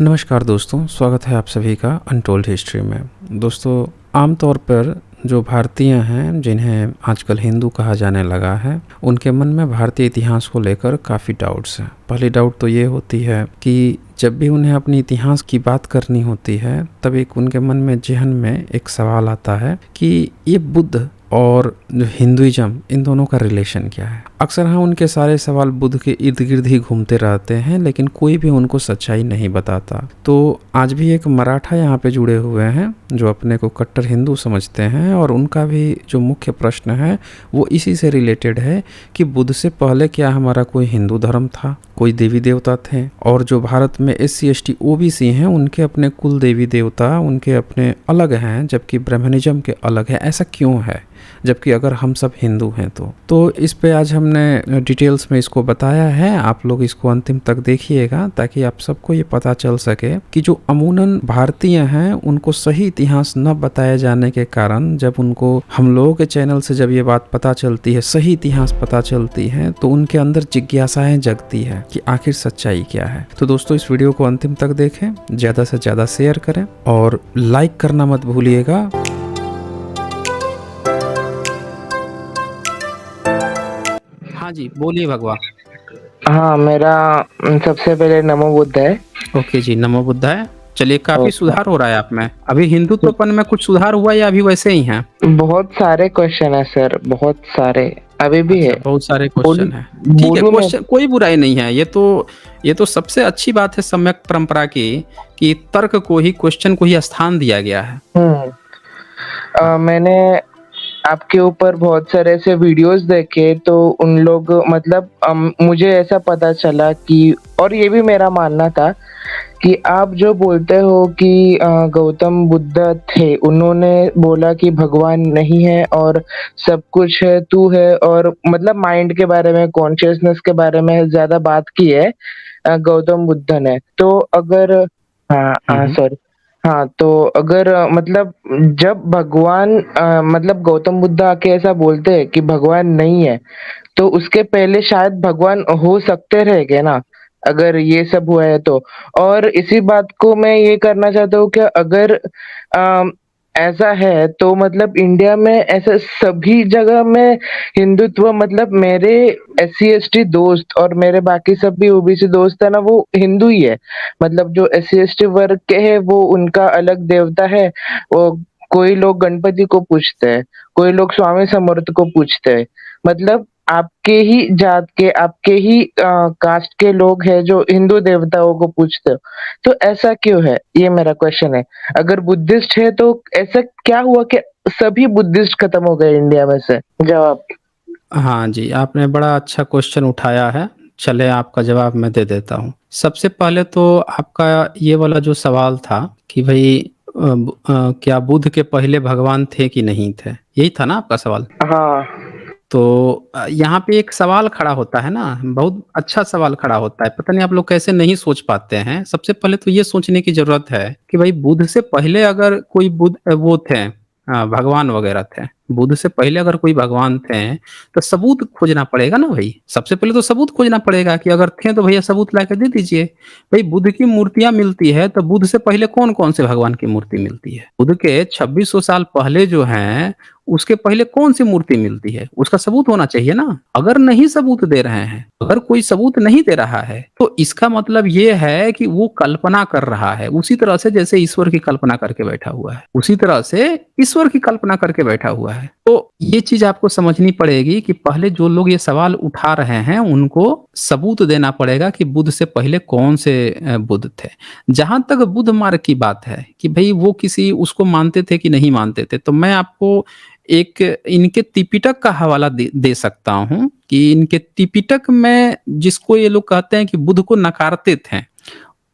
नमस्कार दोस्तों, स्वागत है आप सभी का अनटोल्ड हिस्ट्री में। दोस्तों, आमतौर पर जो भारतीय हैं जिन्हें आजकल हिंदू कहा जाने लगा है, उनके मन में भारतीय इतिहास को लेकर काफ़ी डाउट्स हैं। पहली डाउट तो ये होती है कि जब भी उन्हें अपनी इतिहास की बात करनी होती है, तब एक उनके मन में ज़हन में एक सवाल आता है कि ये बुद्ध और जो हिंदुइज्म, इन दोनों का रिलेशन क्या है। अक्सर हाँ, उनके सारे सवाल बुद्ध के इर्द गिर्द ही घूमते रहते हैं, लेकिन कोई भी उनको सच्चाई नहीं बताता। तो आज भी एक मराठा यहाँ पे जुड़े हुए हैं जो अपने को कट्टर हिंदू समझते हैं, और उनका भी जो मुख्य प्रश्न है वो इसी से रिलेटेड है कि बुद्ध से पहले क्या हमारा कोई हिंदू धर्म था, कोई देवी देवता थे, और जो भारत में SC ST OBC हैं उनके अपने कुल देवी देवता उनके अपने अलग हैं, जबकि ब्राह्मणिज्म के अलग है। ऐसा क्यों है, जबकि अगर हम सब हिंदू हैं तो इस पे आज हमने डिटेल्स में इसको बताया है। आप लोग इसको अंतिम तक देखिएगा ताकि आप सबको ये पता चल सके कि जो अमूनन भारतीय हैं उनको सही इतिहास न बताए जाने के कारण जब उनको हम लोगों के चैनल से जब ये बात पता चलती है, सही इतिहास पता चलती है, तो उनके अंदर जिज्ञासाएं जगती है कि आखिर सच्चाई क्या है। तो दोस्तों, इस वीडियो को अंतिम तक देखें, ज़्यादा से ज़्यादा शेयर करें और लाइक करना मत भूलिएगा। हाँ जी, बोलिए भगवा। हाँ, मेरा सबसे पहले नमो बुद्ध है। ओके जी, नमो बुद्धाय। चलिए, काफी ओके। सुधार हो रहा है आप में। अभी हिंदुत्वपन में कुछ सुधार हुआ या अभी वैसे ही हैं? बहुत सारे क्वेश्चन है सर, बहुत सारे अभी भी है। अच्छा, बहुत सारे क्वेश्चन हैं। ठीक है, बोलूं मैं? क्वेश्चन कोई बुराई नहीं है। ये तो सबसे अच्छी बात है सम्यक परंपरा की कि तर्क को ही, क्वेश्चन को ही स्थान दिया गया है। मैंने आपके ऊपर बहुत सारे ऐसे वीडियोस देखे तो उन लोग मतलब मुझे ऐसा पता चला कि, और ये भी मेरा मानना था कि आप जो बोलते हो कि गौतम बुद्ध थे, उन्होंने बोला कि भगवान नहीं है और सब कुछ है, तू है, और मतलब माइंड के बारे में, कॉन्शियसनेस के बारे में ज्यादा बात की है गौतम बुद्ध ने। तो अगर हम्म। सॉरी, हाँ, तो अगर मतलब जब भगवान मतलब गौतम बुद्ध आके ऐसा बोलते हैं कि भगवान नहीं है, तो उसके पहले शायद भगवान हो सकते रहे क्या ना, अगर ये सब हुआ है तो। और इसी बात को मैं ये करना चाहता हूँ कि अगर अम, ऐसा है तो मतलब इंडिया में ऐसा सभी जगह में हिंदुत्व, मतलब मेरे SC ST दोस्त और मेरे बाकी सब भी OBC दोस्त है ना, वो हिंदू ही है। मतलब जो SC ST वर्ग के है वो उनका अलग देवता है। वो कोई लोग गणपति को पूजते हैं, कोई लोग स्वामी समर्थ को पूजते हैं। मतलब आपके ही जात के, आपके ही कास्ट के लोग हैं जो हिंदू देवताओं को पूजते हो, तो ऐसा क्यों है? ये मेरा क्वेश्चन है। अगर बुद्धिस्ट है तो ऐसा क्या हुआ कि सभी बुद्धिस्ट खत्म हो गए इंडिया में से? जवाब। हाँ जी, आपने बड़ा अच्छा क्वेश्चन उठाया है। चले, आपका जवाब मैं दे देता हूँ। सबसे पहले तो आपका ये वाला जो सवाल था कि भाई क्या बुद्ध के पहले भगवान थे कि नहीं थे, यही था ना आपका सवाल? हाँ। तो यहाँ पे एक सवाल खड़ा होता है ना, बहुत अच्छा सवाल खड़ा होता है। पता नहीं आप लोग कैसे नहीं सोच पाते हैं। सबसे पहले तो ये सोचने की जरूरत है कि भाई बुद्ध से पहले अगर कोई बुद्ध वो थे, भगवान वगैरह थे, बुद्ध से पहले अगर कोई भगवान थे तो सबूत खोजना पड़ेगा ना भाई। सबसे पहले तो सबूत खोजना पड़ेगा कि अगर थे तो भैया सबूत ला के दे दीजिए। भाई बुद्ध की मूर्तियां मिलती है तो बुद्ध से पहले कौन कौन से भगवान की मूर्ति मिलती है? बुद्ध के 2600 साल पहले जो हैं, उसके पहले कौन सी मूर्ति मिलती है, उसका सबूत होना चाहिए ना। अगर नहीं सबूत दे रहे हैं, अगर कोई सबूत नहीं दे रहा है, तो इसका मतलब ये है कि वो कल्पना कर रहा है। उसी तरह से जैसे ईश्वर की कल्पना करके बैठा हुआ है, उसी तरह से ईश्वर की कल्पना करके बैठा हुआ है। तो ये चीज आपको समझनी पड़ेगी कि पहले जो लोग ये सवाल उठा रहे हैं उनको सबूत देना पड़ेगा कि बुद्ध से पहले कौन से बुद्ध थे। जहां तक बुद्ध मार्ग की बात है कि भाई वो किसी उसको मानते थे कि नहीं मानते थे, तो मैं आपको एक इनके त्रिपिटक का हवाला दे सकता हूं कि इनके त्रिपिटक में, जिसको ये लोग कहते हैं कि बुद्ध को नकारते थे,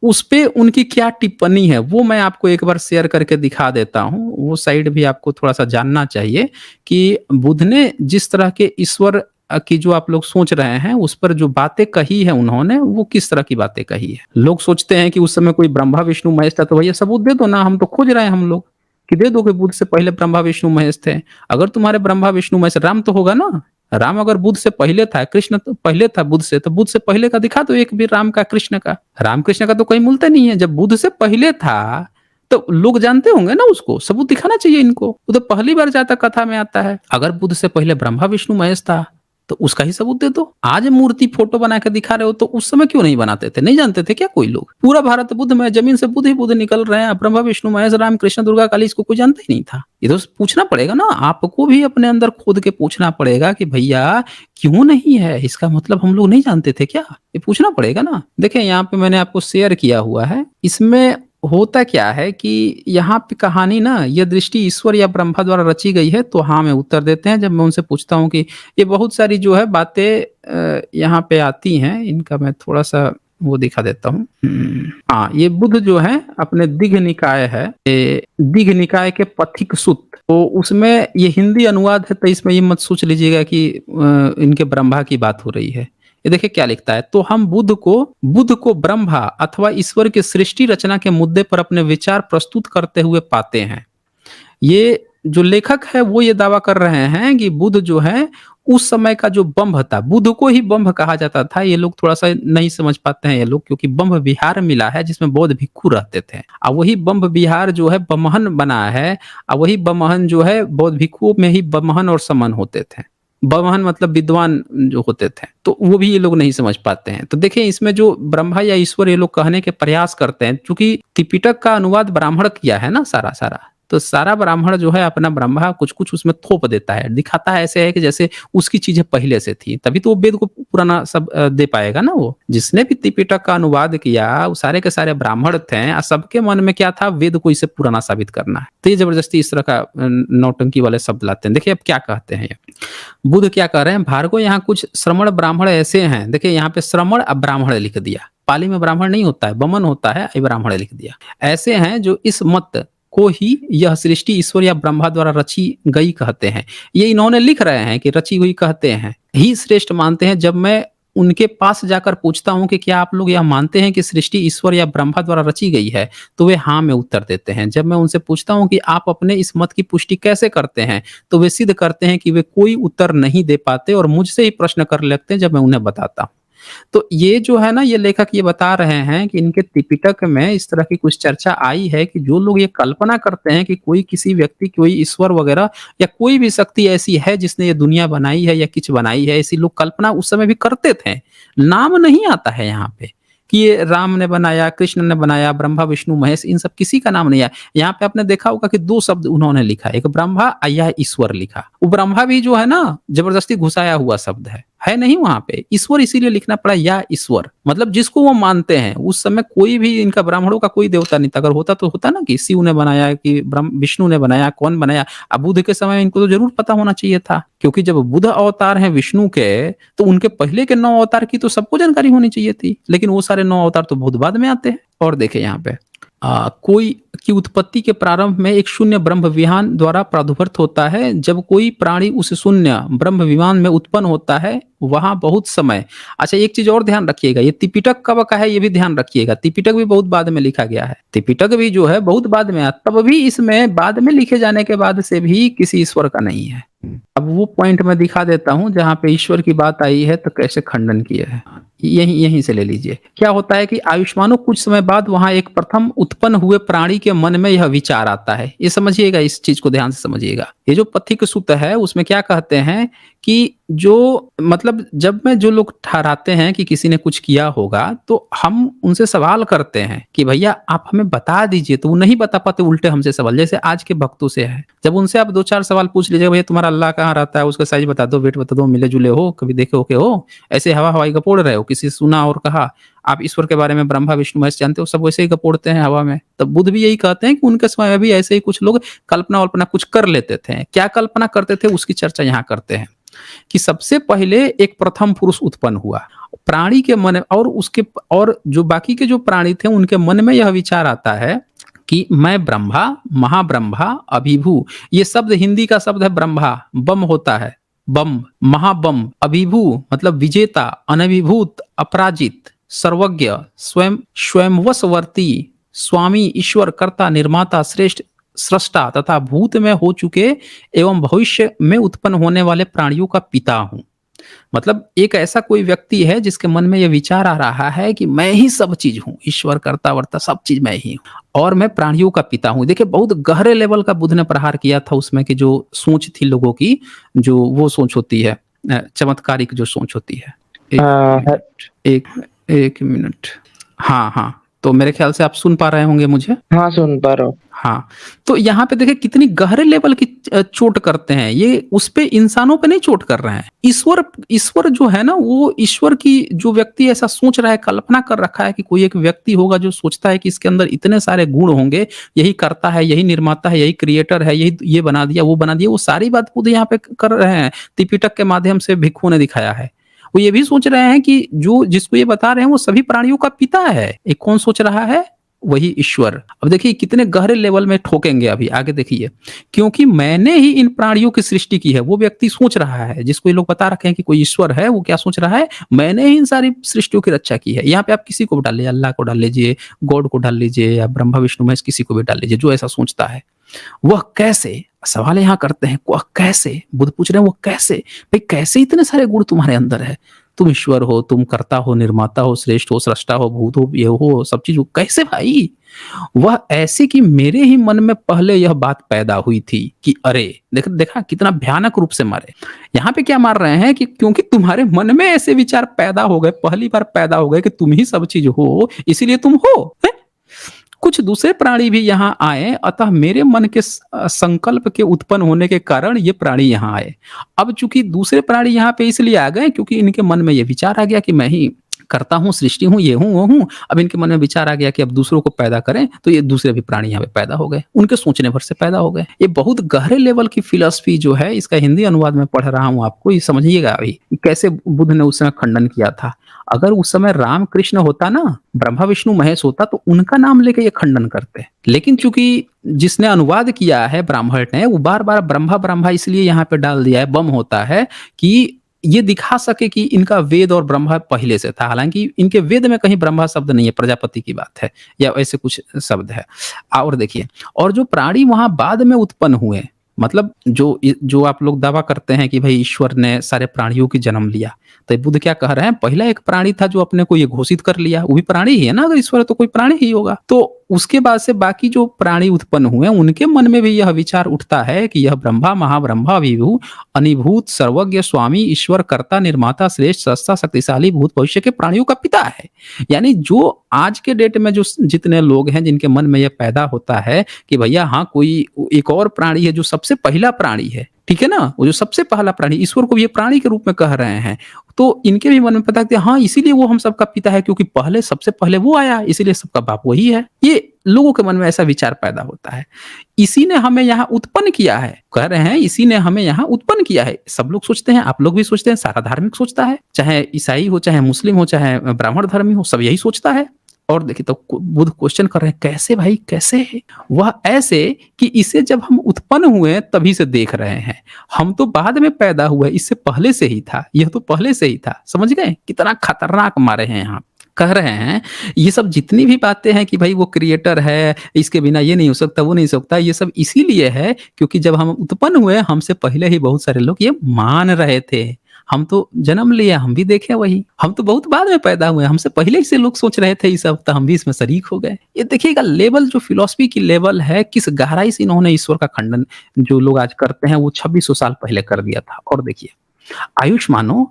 उस पे उनकी क्या टिप्पणी है वो मैं आपको एक बार शेयर करके दिखा देता हूं। वो साइड भी आपको थोड़ा सा जानना चाहिए कि बुद्ध ने जिस तरह के ईश्वर की जो आप लोग सोच रहे हैं उस पर जो बातें कही है उन्होंने, वो किस तरह की बातें कही है। लोग सोचते हैं कि उस समय कोई ब्रह्मा विष्णु महेश था, तो भैया सबूत दे दो ना, हम तो खोज रहे हैं हम लोग, कि दे दो कि बुद्ध से पहले ब्रह्मा विष्णु महेश थे। अगर तुम्हारे ब्रह्मा विष्णु महेश, राम तो होगा ना, राम अगर बुद्ध से पहले था, कृष्ण तो पहले था बुद्ध से, तो बुद्ध से पहले का दिखा दो एक भी राम का, कृष्ण का। राम कृष्ण का तो कहीं मिलता नहीं है। जब बुद्ध से पहले था तो लोग जानते होंगे ना उसको, सबूत दिखाना चाहिए इनको। वो तो पहली बार जाता कथा में आता है। अगर बुद्ध से पहले ब्रह्मा विष्णु महेश था तो उसका ही सबूत दे दो। आज मूर्ति फोटो बना के दिखा रहे हो तो उस समय क्यों नहीं बनाते थे? नहीं जानते थे क्या कोई लोग? पूरा भारत बुद्ध में, जमीन से बुद्ध ही बुद्ध निकल रहे हैं। ब्रह्मा विष्णु महेश राम कृष्ण दुर्गा काली, इसको कोई जानता ही नहीं था। ये तो पूछना पड़ेगा ना, आपको भी अपने अंदर खोद के पूछना पड़ेगा कि भैया क्यों नहीं है, इसका मतलब हम लोग नहीं जानते थे क्या? ये पूछना पड़ेगा ना। देखिए यहाँ पे मैंने आपको शेयर किया हुआ है, इसमें होता क्या है कि यहाँ पे कहानी ना, ये दृष्टि ईश्वर या ब्रह्मा द्वारा रची गई है, तो हाँ में उत्तर देते हैं। जब मैं उनसे पूछता हूँ कि ये बहुत सारी जो है बातें यहाँ पे आती हैं, इनका मैं थोड़ा सा वो दिखा देता हूँ। हाँ, ये बुद्ध जो है अपने दिघ निकाय है, ये दिघ निकाय के पथिक सुत, तो उसमें ये हिंदी अनुवाद है, तो इसमें ये मत सोच लीजिएगा कि इनके ब्रह्मा की बात हो रही है। ये देखिए क्या लिखता है, तो हम बुद्ध को ब्रह्मा अथवा ईश्वर की सृष्टि रचना के मुद्दे पर अपने विचार प्रस्तुत करते हुए पाते हैं। ये जो लेखक है वो ये दावा कर रहे हैं कि बुद्ध जो है उस समय का जो बम्भ था, बुद्ध को ही बम्भ कहा जाता था। ये लोग थोड़ा सा नहीं समझ पाते हैं ये लोग, क्योंकि बम्भ विहार मिला है जिसमें बौद्ध भिक्षु रहते थे, और वही बम्भ विहार जो है बमहन बना है, और वही बमहन जो है बौद्ध भिक्षुओं में ही बमहन और समन होते थे। बमहन मतलब विद्वान जो होते थे, तो वो भी ये लोग नहीं समझ पाते हैं। तो देखिए इसमें जो ब्रह्मा या ईश्वर ये लोग कहने के प्रयास करते हैं, क्योंकि त्रिपिटक का अनुवाद ब्राह्मण किया है ना सारा सारा, तो सारा ब्राह्मण जो है अपना ब्रह्मा कुछ कुछ उसमें थोप देता है, दिखाता है ऐसे है कि जैसे उसकी चीजें पहले से थी, तभी तो वो वेद को पुराना सब दे पाएगा ना। वो जिसने भी त्रिपिटक का अनुवाद किया वो सारे के सारे ब्राह्मण थे, और सबके मन में क्या था, वेद को इसे पुराना साबित करना है। तो ये जबरदस्ती इस तरह का नौटंकी वाले शब्द लाते हैं। देखिए अब क्या कहते हैं, बुद्ध क्या कह रहे हैं, भार्गव यहाँ कुछ श्रमण ब्राह्मण ऐसे हैं, देखिए यहाँ पे श्रमण अब ब्राह्मण लिख दिया, पाली में ब्राह्मण नहीं होता है, बमन होता है, ब्राह्मण लिख दिया। ऐसे हैं जो इस मत को ही यह सृष्टि ईश्वर या ब्रह्मा द्वारा रची गई कहते हैं। ये इन्होंने लिख रहे हैं कि रची हुई कहते हैं, ही श्रेष्ठ मानते हैं। जब मैं उनके पास जाकर पूछता हूं कि क्या आप लोग यह मानते हैं कि सृष्टि ईश्वर या ब्रह्मा द्वारा रची गई है, तो वे हाँ में उत्तर देते हैं। जब मैं उनसे पूछता हूं कि आप अपने इस मत की पुष्टि कैसे करते हैं, तो वे सिद्ध करते हैं कि वे कोई उत्तर नहीं दे पाते और मुझसे ही प्रश्न कर लेते हैं जब मैं उन्हें बताता हूं। तो ये जो है ना, ये लेखक ये बता रहे हैं कि इनके त्रिपिटक में इस तरह की कुछ चर्चा आई है कि जो लोग ये कल्पना करते हैं कि कोई किसी व्यक्ति, कोई ईश्वर वगैरह या कोई भी शक्ति ऐसी है जिसने ये दुनिया बनाई है या कुछ बनाई है, ऐसी लोग कल्पना उस समय भी करते थे। नाम नहीं आता है यहाँ पे कि ये राम ने बनाया, कृष्ण ने बनाया, ब्रह्मा विष्णु महेश, इन सब किसी का नाम नहीं है। यहाँ पे आपने देखा होगा कि दो शब्द उन्होंने लिखा, एक ब्रह्मा या ईश्वर लिखा। वो ब्रह्मा भी जो है ना जबरदस्ती घुसाया हुआ शब्द है नहीं वहां पे। ईश्वर इसीलिए लिखना पड़ा, या ईश्वर मतलब जिसको वो मानते हैं। उस समय कोई भी इनका ब्राह्मणों का कोई देवता नहीं था। अगर होता तो होता ना कि शिव ने बनाया, कि विष्णु ने बनाया, कौन बनाया। अब बुद्ध के समय इनको तो जरूर पता होना चाहिए था, क्योंकि जब बुद्ध अवतार हैं विष्णु के, तो उनके पहले के 9 अवतार की तो सबको जानकारी होनी चाहिए थी। लेकिन वो सारे 9 अवतार तो बहुत बाद में आते हैं। और देखे यहाँ पे कोई की उत्पत्ति के प्रारंभ में एक शून्य ब्रह्म विमान द्वारा प्रादुर्भूत होता है। जब कोई प्राणी उस शून्य ब्रह्म विमान में उत्पन्न होता है, वहां बहुत समय। अच्छा एक चीज और ध्यान रखिएगा, ये त्रिपिटक कब का है ये भी ध्यान रखिएगा। त्रिपिटक भी बहुत बाद में लिखा गया है, त्रिपिटक भी जो है बहुत बाद में आया, तब भी इसमें बाद में लिखे जाने के बाद से भी किसी ईश्वर का नहीं है। अब वो पॉइंट मैं दिखा देता हूं जहां पे ईश्वर की बात आई है तो कैसे खंडन किया है। यहीं से ले लीजिए। क्या होता है कि आयुष्मानों कुछ समय बाद वहां एक प्रथम उत्पन्न हुए प्राणी के मन में यह विचार आता है। ये समझिएगा, इस चीज को ध्यान से समझिएगा। ये जो पथिक सूत्र है उसमें क्या कहते हैं कि जो मतलब जब में जो लोग ठहराते हैं कि किसी ने कुछ किया होगा, तो हम उनसे सवाल करते हैं कि भैया आप हमें बता दीजिए, तो वो नहीं बता पाते, उल्टे हमसे सवाल। जैसे आज के भक्तों से है, जब उनसे आप 2-4 सवाल पूछ लीजिए, भैया तुम्हारा अल्लाह कहाँ रहता है, उसका साइज बता दो, वेट बता दो, मिले जुले हो, कभी देखे हो के हो, ऐसे हवाई गपोड़ रहे हो, किसी सुना और कहा। आप ईश्वर के बारे में ब्रह्मा विष्णु महेश जानते हो, सब वैसे ही गपोड़ते हैं हवा में। तब बुद्ध भी यही कहते हैं कि उनके समय में भी ऐसे ही कुछ लोग कल्पना वल्पना कुछ कर लेते थे। क्या कल्पना करते थे उसकी चर्चा यहाँ करते हैं कि सबसे पहले एक प्रथम पुरुष उत्पन्न हुआ प्राणी के मन, और जो बाकी के जो प्राणी थे उनके मन में यह विचार आता है कि मैं ब्रह्मा, महाब्रह्मा, अभिभू। ये शब्द हिंदी का शब्द है ब्रह्मा, बम होता है, बम, महाबम। अभिभू मतलब विजेता, अनभिभूत, अपराजित, सर्वज्ञ, स्वयंवशवर्ती, स्वामी, ईश्वर, कर्ता, निर्माता, श्रेष्ठ, सृष्टा तथा भूत में हो चुके एवं भविष्य में उत्पन्न होने वाले प्राणियों का पिता हूँ। मतलब एक ऐसा कोई व्यक्ति है जिसके मन में ये विचार आ रहा है कि मैं ही सब चीज हूँ, ईश्वर कर्ता वर्ता सब चीज मैं ही हूँ और मैं प्राणियों का पिता हूँ। देखिए बहुत गहरे लेवल का बुद्ध ने प्रहार किया था उसमें कि जो सोच थी लोगों की, जो वो सोच होती है चमत्कारिक जो सोच होती है। एक हाँ एक एक मिनट। हाँ हाँ, तो मेरे ख्याल से आप सुन पा रहे होंगे मुझे। हाँ, सुन पा रहा हूँ। हाँ, तो यहाँ पे देखिए कितनी गहरे लेवल की चोट करते हैं ये, उस पे इंसानों पे नहीं चोट कर रहे हैं। ईश्वर ईश्वर जो है ना, वो ईश्वर की जो व्यक्ति ऐसा सोच रहा है, कल्पना कर रखा है कि कोई एक व्यक्ति होगा जो सोचता है कि इसके अंदर इतने सारे गुण होंगे, यही करता है, यही निर्माता है, यही क्रिएटर है, यही ये बना दिया, वो बना दिया, वो सारी बात खुद यहाँ पे कर रहे हैं। त्रिपिटक के माध्यम से भिक्षु ने दिखाया है। वो ये भी सोच रहे हैं कि जो जिसको ये बता रहे हैं वो सभी प्राणियों का पिता है। एक कौन सोच रहा है? वही ईश्वर। अब देखिए कितने गहरे लेवल में ठोकेंगे अभी आगे देखिए। क्योंकि मैंने ही इन प्राणियों की सृष्टि की है, वो व्यक्ति सोच रहा है जिसको ये लोग बता रखे हैं कि कोई ईश्वर है, वो क्या सोच रहा है? मैंने ही इन सारी सृष्टियों की रक्षा की है। यहाँ पे आप किसी को भी डाल लीजिए, अल्लाह को डाल लीजिए, गॉड को डाल लीजिए, या ब्रह्मा विष्णु महेश, किसी को भी डाल लीजिए जो ऐसा सोचता है। वह कैसे? सवाल यहाँ करते हैं, वह कैसे? बुद्ध पूछ रहे हैं वो कैसे? भाई कैसे इतने सारे गुण तुम्हारे अंदर है? तुम ईश्वर हो, तुम कर्ता हो, निर्माता हो, श्रेष्ठ हो, सृष्टा हो, भूत हो, ये हो, सब चीज हो, कैसे भाई? वह ऐसे कि मेरे ही मन में पहले यह बात पैदा हुई थी कि अरे देखा कितना भयानक रूप से मारे। यहाँ पे क्या मार रहे हैं कि क्योंकि तुम्हारे मन में ऐसे विचार पैदा हो गए, पहली बार पैदा हो गए कि तुम ही सब चीज हो, इसीलिए तुम हो। कुछ दूसरे प्राणी भी यहाँ आए, अतः मेरे मन के संकल्प के उत्पन्न होने के कारण ये प्राणी यहाँ आए। अब चूंकि दूसरे प्राणी यहाँ पे इसलिए आ गए क्योंकि इनके मन में ये विचार आ गया कि मैं ही करता हूँ, सृष्टि हूँ, ये हूँ, वो हूँ। अब इनके मन में विचार आ गया कि अब दूसरों को पैदा करें, तो ये दूसरे भी प्राणी यहाँ पे पैदा हो गए, उनके सोचने भर से पैदा हो गए। ये बहुत गहरे लेवल की फिलॉसफी जो है, इसका हिंदी अनुवाद में पढ़ रहा हूँ आपको, ये समझिएगा अभी कैसे बुद्ध ने उस समय खंडन किया था। अगर उस समय राम कृष्ण होता ना, ब्रह्मा विष्णु महेश होता, तो उनका नाम लेके ये खंडन करते। लेकिन चूंकि जिसने अनुवाद किया है ब्राह्मण ने, वो बार बार ब्रह्मा ब्रह्मा इसलिए यहाँ पे डाल दिया है, बम होता है कि ये दिखा सके कि इनका वेद और ब्रह्मा पहले से था। हालांकि इनके वेद में कहीं ब्रह्मा शब्द नहीं है, प्रजापति की बात है या ऐसे कुछ शब्द है। और देखिए, और जो प्राणी वहां बाद में उत्पन्न हुए, मतलब जो आप लोग दावा करते हैं कि भाई ईश्वर ने सारे प्राणियों की जन्म लिया, तो बुद्ध क्या कह रहे हैं? पहला एक प्राणी था जो अपने को ये घोषित कर लिया, वो भी प्राणी ही है ना। अगर ईश्वर है तो कोई प्राणी ही होगा। तो उसके बाद से बाकी जो प्राणी उत्पन्न हुए, उनके मन में भी यह विचार उठता है कि यह ब्रह्मा, महाब्रह्मा, विभू, अनिभूत, सर्वज्ञ, स्वामी, ईश्वर, कर्ता, निर्माता, श्रेष्ठ, सस्ता, शक्तिशाली, भूत भविष्य के प्राणियों का पिता है। यानी जो आज के डेट में जो जितने लोग हैं जिनके मन में यह पैदा होता है कि भैया हाँ कोई एक और प्राणी है जो सबसे पहला प्राणी है, ठीक है ना, वो जो सबसे पहला प्राणी, ईश्वर को भी ये प्राणी के रूप में कह रहे हैं, तो इनके भी मन में पता है हाँ इसीलिए वो हम सबका पिता है, क्योंकि पहले सबसे पहले वो आया, इसीलिए सबका बाप वही है। ये लोगों के मन में ऐसा विचार पैदा होता है। इसी ने हमें यहाँ उत्पन्न किया है, कह रहे हैं इसी ने हमें यहाँ उत्पन्न किया है। सब लोग सोचते हैं, आप लोग भी सोचते हैं, सारा धार्मिक सोचता है, चाहे ईसाई हो, चाहे मुस्लिम हो, चाहे ब्राह्मण धर्मी हो, सब यही सोचता है। और देखिए तो बुद्ध क्वेश्चन कर रहे हैं, कैसे भाई कैसे? वह ऐसे कि इसे जब हम उत्पन्न हुए तभी से देख रहे हैं, हम तो बाद में पैदा हुए, इससे पहले से ही था, यह तो पहले से ही था। समझ गए कितना खतरनाक मारे हैं यहाँ। कह रहे हैं ये सब जितनी भी बातें हैं कि भाई वो क्रिएटर है, इसके बिना ये नहीं हो सकता, वो नहीं हो सकता, ये सब इसीलिए है क्योंकि जब हम उत्पन्न हुए हमसे पहले ही बहुत सारे लोग ये मान रहे थे। हम तो जन्म लिए, हम भी देखे वही, हम तो बहुत बाद में पैदा हुए, हमसे पहले से लोग सोच रहे थे ये सब, तो हम भी इसमें शरीक हो गए। ये देखिएगा लेवल, जो फिलॉसफी की लेवल है, किस गहराई से इन्होंने ईश्वर का खंडन जो लोग आज करते हैं वो 2600 साल पहले कर दिया था। और देखिए आयुष्मानो,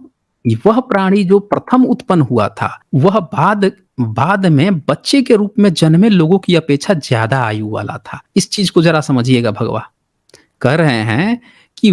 वह प्राणी जो प्रथम उत्पन्न हुआ था वह बाद में बच्चे के रूप में जन्मे लोगों की अपेक्षा ज्यादा आयु वाला था। इस चीज को जरा समझिएगा। भगवान कह रहे हैं कि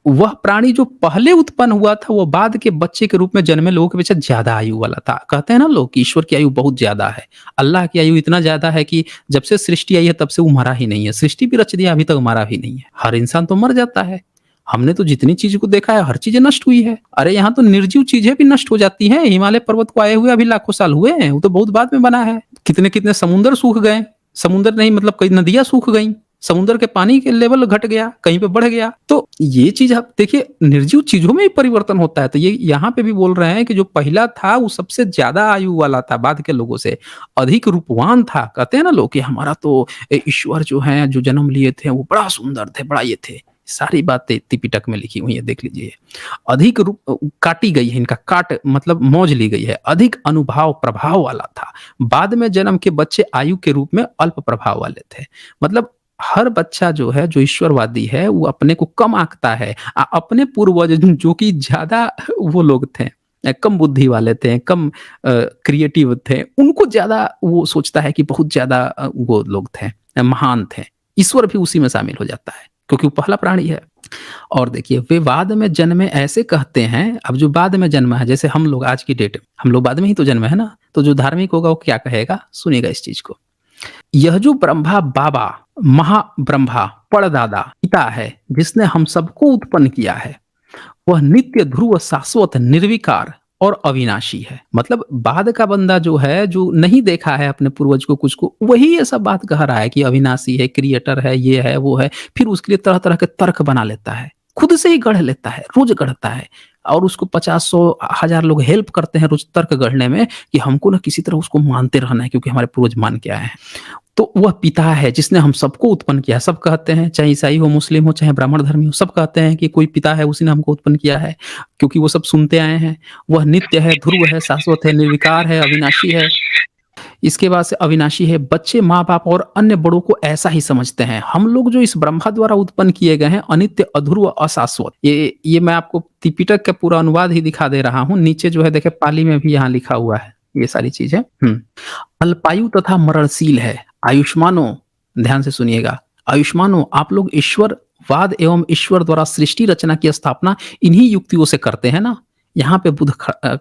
वह प्राणी जो पहले उत्पन्न हुआ था वो बाद के बच्चे के रूप में जन्मे लोगों के अपेक्षा ज्यादा आयु वाला था। कहते हैं ना लोग कि ईश्वर की आयु बहुत ज्यादा है, अल्लाह की आयु इतना ज्यादा है कि जब से सृष्टि आई है तब से वो मरा ही नहीं है। सृष्टि भी रच दिया, अभी तक मरा भी नहीं है। हर इंसान तो मर जाता है। हमने तो जितनी चीज को देखा है हर चीजें नष्ट हुई है। अरे यहाँ तो निर्जीव चीजें भी नष्ट हो जाती हैं। हिमालय पर्वत को आए हुए अभी लाखों साल हुए हैं, वो तो बहुत बाद में बना है। कितने कितने समुद्र सूख गए, समुद्र नहीं मतलब कई नदियां सूख गई, समुद्र के पानी के लेवल घट गया, कहीं पे बढ़ गया। तो ये चीज़ आप देखिए निर्जीव चीज़ों में ही परिवर्तन होता है। तो ये यहाँ पे भी बोल रहे हैं कि जो पहला था वो सबसे ज़्यादा आयु वाला था बाद के लोगों से, अधिक रूपवान था। कहते हैं ना लोग कि हमारा तो ईश्वर जो हैं, जो जन्म लिए थे वो बड़ा सुंदर थे, बड़ा ये थे। सारी बातें त्रिपिटक में लिखी हुई है, देख लीजिए। अधिक रूप काटी गई है, इनका काट मतलब मौज ली गई है। अधिक अनुभव प्रभाव वाला था। बाद में जन्म के बच्चे आयु के रूप में अल्प प्रभाव वाले थे। मतलब हर बच्चा जो है, जो ईश्वरवादी है, वो अपने को कम आंकता है। अपने पूर्वज जो कि ज़्यादा वो लोग थे, कम बुद्धि वाले थे, कम क्रिएटिव थे, उनको ज़्यादा वो सोचता है कि बहुत ज़्यादा वो लोग थे, महान थे। ईश्वर भी उसी में शामिल हो जाता है, क्योंकि वो पहला प्राणी है। और देखिए वे बाद में जन्मे ऐसे कहते हैं, अब जो बाद में जन्मा है, जैसे हम लोग आज की डेट में, हम लोग बाद में ही तो जन्मे हैं ना, तो जो धार्मिक होगा वो क्या कहेगा, सुनिएगा इस चीज़ को। यह जो ब्रह्मा बाबा, महाब्रह्मा, परदादा, पिता है, जिसने हम सबको उत्पन्न किया है, वह नित्य ध्रुव शाश्वत निर्विकार और अविनाशी है। मतलब बाद का बंदा जो है, जो नहीं देखा है अपने पूर्वज को कुछ को, वही ये सब बात कह रहा है कि अविनाशी है, क्रिएटर है, ये है, वो है। फिर उसके लिए तरह तरह के तर्क बना लेता है, खुद से ही गढ़ लेता है, रोज गढ़ता है। और उसको 50 100 1000 लोग हेल्प करते हैं रोज तर्क गढ़ने में, कि हमको ना किसी तरह उसको मानते रहना है, क्योंकि हमारे पूर्वज मान के आए हैं। तो वह पिता है जिसने हम सबको उत्पन्न किया है। सब कहते हैं, चाहे ईसाई हो, मुस्लिम हो, चाहे ब्राह्मण धर्मी हो, सब कहते हैं कि कोई पिता है, उसी ने हमको उत्पन्न किया है, क्योंकि वो सब सुनते आए हैं। वह नित्य है, ध्रुव है, शाश्वत है, निर्विकार है, अविनाशी है। इसके बाद से अविनाशी है। बच्चे माँ बाप और अन्य बड़ों को ऐसा ही समझते हैं। हम लोग जो इस ब्रह्मा द्वारा उत्पन्न किए गए हैं, अनित्य, अध्रुव, अशाश्वत। ये मैं आपको त्रिपिटक का पूरा अनुवाद ही दिखा दे रहा हूँ। नीचे जो है देखे, पाली में भी यहाँ लिखा हुआ है ये सारी चीजें। अल्पायु तथा मरणशील है। आयुष्मानो, ध्यान से सुनिएगा, आयुष्मानो, आप लोग ईश्वरवाद एवं ईश्वर द्वारा सृष्टि रचना की स्थापना इन्हीं युक्तियों से करते हैं ना। यहाँ पे बुद्ध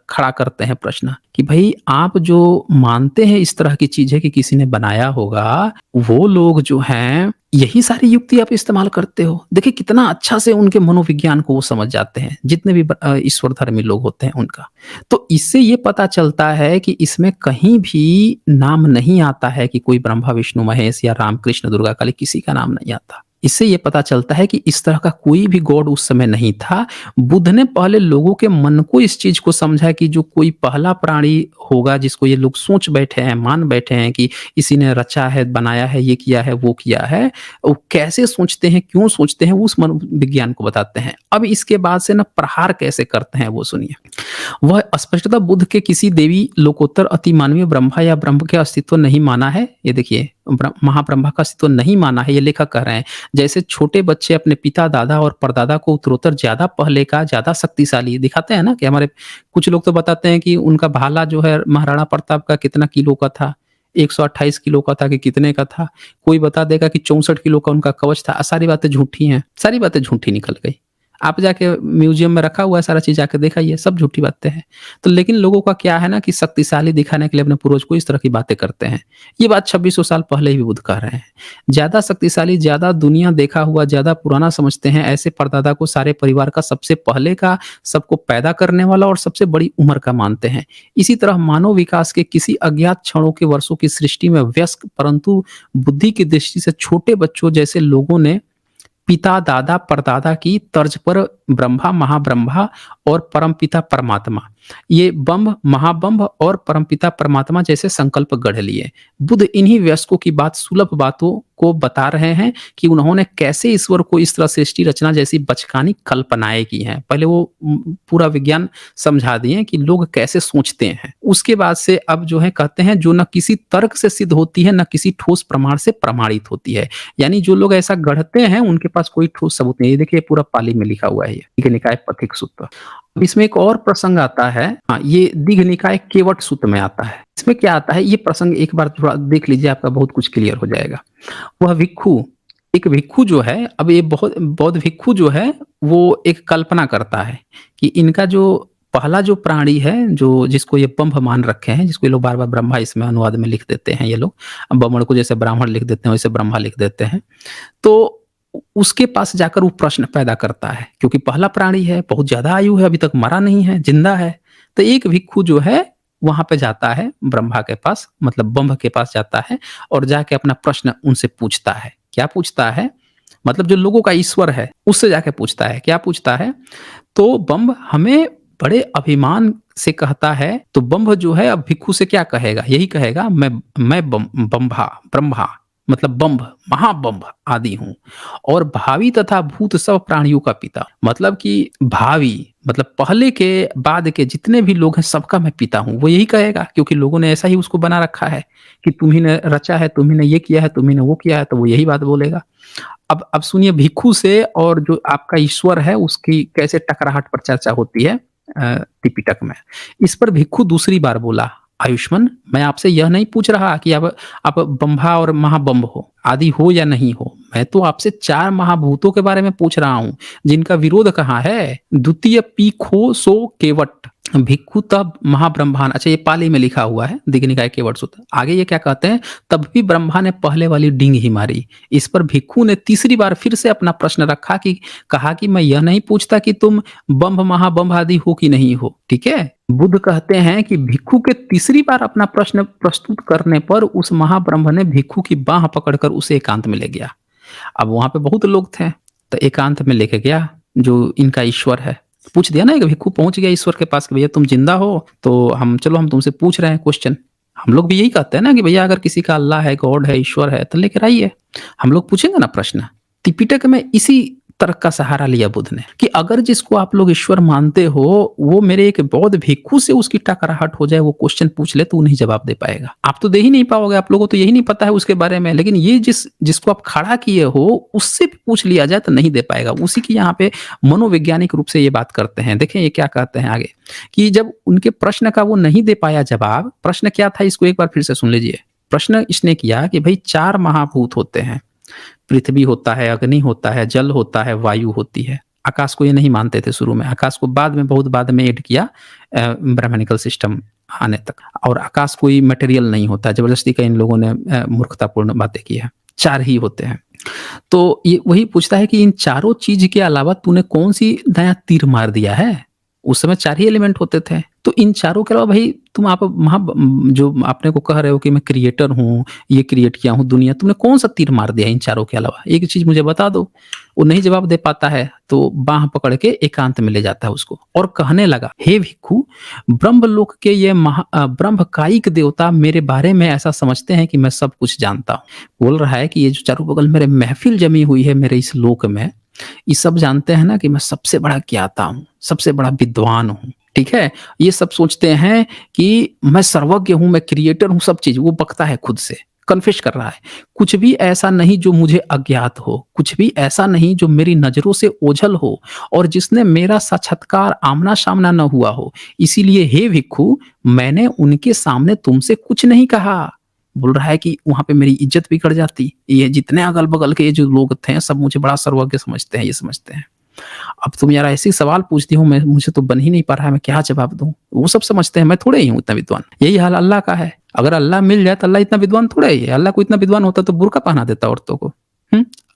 खड़ा करते हैं प्रश्न कि भाई आप जो मानते हैं इस तरह की चीजें कि किसी ने बनाया होगा, वो लोग जो हैं यही सारी युक्ति आप इस्तेमाल करते हो। देखिए कितना अच्छा से उनके मनोविज्ञान को वो समझ जाते हैं, जितने भी ईश्वर धर्मी लोग होते हैं उनका। तो इससे ये पता चलता है कि इसमें कहीं भी नाम नहीं आता है कि कोई ब्रह्मा विष्णु महेश या राम कृष्ण दुर्गा काली, किसी का नाम नहीं आता। इससे ये पता चलता है कि इस तरह का कोई भी गॉड उस समय नहीं था। बुद्ध ने पहले लोगों के मन को इस चीज को समझा कि जो कोई पहला प्राणी होगा, जिसको ये लोग सोच बैठे हैं, मान बैठे हैं कि इसी ने रचा है, बनाया है, ये किया है, वो किया है, वो कैसे सोचते हैं, क्यों सोचते हैं, उस मन विज्ञान को बताते हैं। अब इसके बाद से ना प्रहार कैसे करते हैं वो सुनिए। वह स्पष्टतः बुद्ध के किसी देवी, लोकोत्तर, अति मानवीय ब्रह्मा या ब्रह्म के अस्तित्व नहीं माना है। ये देखिए महाब्रह्मा का अस्तित्व नहीं माना है, ये लेखक कह रहे हैं। जैसे छोटे बच्चे अपने पिता, दादा और परदादा को उत्तरोत्तर ज्यादा पहले का, ज्यादा शक्तिशाली दिखाते हैं ना, कि हमारे कुछ लोग तो बताते हैं कि उनका भाला जो है महाराणा प्रताप का कितना किलो का था, 128 किलो का था कि कितने का था। कोई बता देगा कि 64 किलो का उनका कवच था। सारी बातें झूठी हैं, सारी बातें झूठी निकल गई। आप जाके म्यूजियम में रखा हुआ है सारा चीज, जाके दिखाइए, सब झूठी बातें हैं। तो लेकिन लोगों का क्या है ना कि शक्तिशाली दिखाने के लिए अपने पूर्वज को इस तरह की बातें करते हैं। ये बात 2600 साल पहले ही बुद्ध कह रहे हैं। ज्यादा शक्तिशाली, ज्यादा दुनिया देखा हुआ, ज्यादा पुराना समझते हैं। ऐसे परदादा को सारे परिवार का सबसे पहले का, सबको पैदा करने वाला और सबसे बड़ी उम्र का मानते हैं। इसी तरह मानव विकास के किसी अज्ञात क्षणों के वर्षों की सृष्टि में व्यस्क परंतु बुद्धि की दृष्टि से छोटे बच्चों जैसे लोगों ने पिता, दादा, परदादा की तर्ज पर ब्रह्मा, महाब्रह्मा और परमपिता परमात्मा, ये बम्ब, महाबम्ब और परमपिता परमात्मा जैसे संकल्प गढ़ लिए। बुद्ध इन्हीं वयस्कों की बात, सुलभ बातों को बता रहे हैं कि उन्होंने कैसे ईश्वर को इस तरह सृष्टि रचना जैसी बचकानी कल्पनाएं की हैं। पहले वो पूरा विज्ञान समझा दिए कि लोग कैसे सोचते हैं। उसके बाद से अब जो है कहते हैं, जो न किसी तर्क से सिद्ध होती है, न किसी ठोस प्रमाण से प्रमाणित होती है। यानी जो लोग ऐसा गढ़ते हैं उनके पास कोई ठोस सबूत नहीं है। देखिए पूरा पाली में लिखा हुआ है, ये निकाय पथिक सूत्र। इसमें एक और प्रसंग आता है, हाँ, ये दीघ निकाय केवट सूत्र में आता है। इसमें क्या आता है, ये प्रसंग एक बार थोड़ा देख लीजिए, आपका बहुत कुछ क्लियर हो जाएगा। वह भिक्षु, एक भिक्षु जो है, अब ये बहुत बौद्ध भिक्षु जो है, वो एक कल्पना करता है कि इनका जो पहला जो प्राणी है, जो जिसको ये बम्भ मान रखे हैं, जिसको ये लोग बार बार ब्रह्मा इसमें अनुवाद में लिख देते हैं, ये लोग बमण को जैसे ब्राह्मण लिख देते हैं वैसे ब्रह्मा लिख देते हैं। तो उसके पास जाकर वो प्रश्न पैदा करता है, क्योंकि पहला प्राणी है, बहुत ज्यादा आयु है, अभी तक मरा नहीं है, जिंदा है। तो एक भिक्षु जो है वहां पे जाता है ब्रह्मा के पास, मतलब बम्भ के पास जाता है और जाके अपना प्रश्न उनसे पूछता है क्या पूछता है? मतलब जो लोगों का ईश्वर है, उससे जाके पूछता है। क्या पूछता है? तो बम्ब हमें बड़े अभिमान से कहता है, तो बम्ब जो है अब भिक्षु से क्या कहेगा? यही कहेगा, मैं बम्भा ब्रह्मा मतलब बम्ब, महाबम्ब आदि हूँ और भावी तथा भूत सब प्राणियों का पिता। मतलब कि भावी मतलब पहले के बाद के जितने भी लोग हैं सबका मैं पिता हूँ। वो यही कहेगा क्योंकि लोगों ने ऐसा ही उसको बना रखा है कि तुम ही ने रचा है, तुम ही ने ये किया है, तुम ही ने वो किया है, तो वो यही बात बोलेगा। अब सुनिए भिक्षु से और जो आपका ईश्वर है उसकी कैसे टकराहट पर चर्चा होती है त्रिपिटक में। इस पर भिक्षु दूसरी बार बोला, आयुष्मान, मैं आपसे यह नहीं पूछ रहा कि आप बंभा और महाबंभ हो, आदि हो या नहीं हो। मैं तो आपसे 4 महाभूतों के बारे में पूछ रहा हूँ, जिनका विरोध कहाँ है? द्वितीय पीखो सो केवट भिक्षु तब महाब्रह्मान। अच्छा, ये पाली में लिखा हुआ है, दीघ निकाय केवट सूत्र। आगे ये क्या कहते हैं? तब भी ब्रह्मा ने पहले वाली डींग ही मारी। इस पर भिक्षु ने तीसरी बार फिर से अपना प्रश्न रखा कि कहा कि मैं यह नहीं पूछता कि तुम बम्भ महाबम्भ आदि हो कि नहीं हो। ठीक है? बुद्ध कहते हैं कि भिक्षु के तीसरी बार अपना प्रश्न प्रस्तुत करने पर उस महाब्रह्म ने भिक्षु की बाह पकड़कर उसे एकांत में ले गया। अब वहां पे बहुत लोग थे, तो एकांत में लेके गया जो इनका ईश्वर है। पूछ दिया ना, एक भिक्षु पहुंच गया ईश्वर के पास कि भैया तुम जिंदा हो, तो हम तुमसे पूछ रहे हैं क्वेश्चन। हम लोग भी यही कहते हैं ना कि भैया अगर किसी का अल्लाह है, गॉड है, ईश्वर है, तो लेकर आइए, हम लोग पूछेंगे ना प्रश्न। त्रिपिटक में इसी तर्क का सहारा लिया बुद्ध ने कि अगर जिसको आप लोग ईश्वर मानते हो वो मेरे एक बौद्ध भिक्षु से उसकी टकराहट हो जाए, वो क्वेश्चन पूछ ले, तो वो नहीं जवाब दे पाएगा। आप तो दे ही नहीं पाओगे, आप लोगों को तो यही नहीं पता है उसके बारे में। लेकिन ये जिसको आप खड़ा किए हो उससे भी पूछ लिया जाए तो नहीं दे पाएगा। उसी की यहाँ पे मनोवैज्ञानिक रूप से ये बात करते हैं। देखें ये क्या कहते हैं आगे कि जब उनके प्रश्न का वो नहीं दे पाया जवाब, प्रश्न क्या था इसको एक बार फिर से सुन लीजिए। प्रश्न इसने किया कि भाई 4 महाभूत होते हैं, पृथ्वी होता है, अग्नि होता है, जल होता है, वायु होती है। आकाश को ये नहीं मानते थे शुरू में, आकाश को बाद में बहुत बाद में ऐड किया ब्राह्मणिकल सिस्टम आने तक। और आकाश कोई मटेरियल नहीं होता, जबरदस्ती का इन लोगों ने मूर्खतापूर्ण बातें की है। 4 ही होते हैं। तो ये वही पूछता है कि इन चारों चीज के अलावा तूने कौन सी नया तीर मार दिया है? उस समय 4 ही एलिमेंट होते थे। तो इन चारों के अलावा भाई तुम आप जो अपने को कह रहे हो कि मैं क्रिएटर हूँ, ये क्रिएट किया हूँ दुनिया, तुमने कौन सा तीर मार दिया इन चारों के अलावा? एक चीज मुझे बता दो। वो नहीं जवाब दे पाता है तो बाह पकड़ के एकांत में ले जाता है उसको और कहने लगा, हे भिक्षु, ब्रह्मलोक के ये ब्रह्मकायिक देवता मेरे बारे में ऐसा समझते हैं कि मैं सब कुछ जानता हूँ। बोल रहा है कि ये जो चारों बगल मेरे महफिल जमी हुई है मेरे इस लोक में, ये सब जानते हैं ना कि मैं सबसे बड़ा ज्ञाता हूँ, सबसे बड़ा विद्वान हूँ। ठीक है? ये सब सोचते हैं कि मैं सर्वज्ञ हूँ, मैं क्रिएटर हूँ, सब चीज। वो बकता है खुद से, कन्फेस कर रहा है। कुछ भी ऐसा नहीं जो मुझे अज्ञात हो, कुछ भी ऐसा नहीं जो मेरी नजरों से ओझल हो और जिसने मेरा साक्षात्कार आमना सामना न हुआ हो। इसीलिए हे भिक्षु, मैंने उनके सामने तुमसे कुछ नहीं कहा। बोल रहा है कि वहां पे मेरी इज्जत बिगड़ जाती। ये जितने अगल बगल के ये जो लोग थे सब मुझे बड़ा सर्वज्ञ समझते हैं, ये समझते हैं। अब तुम यार ऐसे सवाल पूछती हो, मैं मुझे तो बन ही नहीं पा रहा है, मैं क्या जवाब दूं? वो सब समझते हैं, मैं थोड़े ही हूँ इतना विद्वान। यही हाल अल्लाह का है। अगर अल्लाह मिल जाए तो अल्लाह इतना विद्वान थोड़े ही है। अल्लाह को इतना विद्वान होता तो बुर्का पहना देता औरतों को।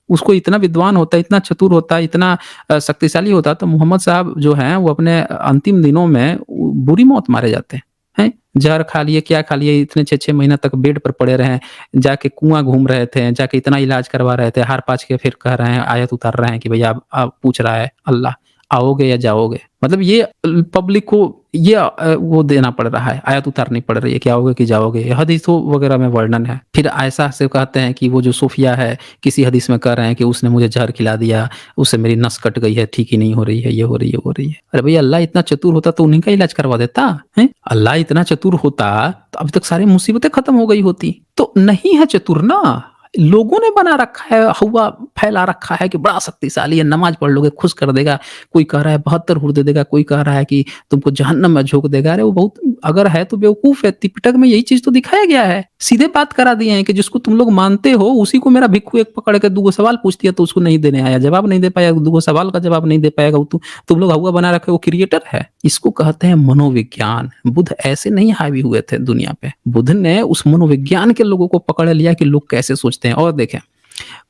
उसको इतना विद्वान होता, इतना चतुर होता, इतना शक्तिशाली होता तो मोहम्मद साहब जो हैं वो अपने अंतिम दिनों में बुरी मौत मारे जाते हैं। जहर खा लिए, क्या खा लिए, इतने 6-6 महीना तक बेड पर पड़े रहे, जाके कुआं घूम रहे थे, जाके इतना इलाज करवा रहे थे, हार पाच के फिर कह रहे हैं, आयत उतार रहे हैं कि भैया आप पूछ रहा है अल्लाह आओगे या जाओगे। मतलब ये पब्लिक को ये वो देना पड़ रहा है, आयत उतारनी पड़ रही है कि आओगे कि जाओगे। हदीसों वगैरह में वर्णन है। फिर ऐसा से कहते हैं कि वो जो सूफिया है किसी हदीस में कह रहे हैं कि उसने मुझे जहर खिला दिया, उससे मेरी नस कट गई है, ठीक ही नहीं हो रही है, ये हो रही है, वो हो रही है। अरे भैया अल्लाह इतना चतुर होता तो उन्हीं का इलाज करवा देता है। अल्लाह इतना चतुर होता तो अभी तक सारी मुसीबतें खत्म हो गई होती। तो नहीं है चतुर ना, लोगों ने बना रखा है, हवा फैला रखा है कि बड़ा शक्तिशाली है, नमाज पढ़ लोगे खुश कर देगा। कोई कह रहा है 72 हुर दे देगा, कोई कह रहा है कि तुमको जहन्नम में झोंक देगा। अरे वो बहुत अगर है तो बेवकूफ है। त्रिपिटक में यही चीज तो दिखाया गया है। सीधे बात करा दिए हैं कि जिसको तुम लोग मानते हो उसी को मेरा भिक्षु एक पकड़ के 2 सवाल पूछ दिया तो उसको नहीं देने आया, जवाब नहीं दे पाया, 2 सवाल का जवाब नहीं दे पाएगा। तुम लोग हवा बना रखे, वो क्रिएटर है। इसको कहते हैं मनोविज्ञान। बुद्ध ऐसे नहीं हावी हुए थे दुनिया पे। बुद्ध ने उस मनोविज्ञान के लोगों को पकड़ लिया कि लोग कैसे सोचते हैं। और देखें,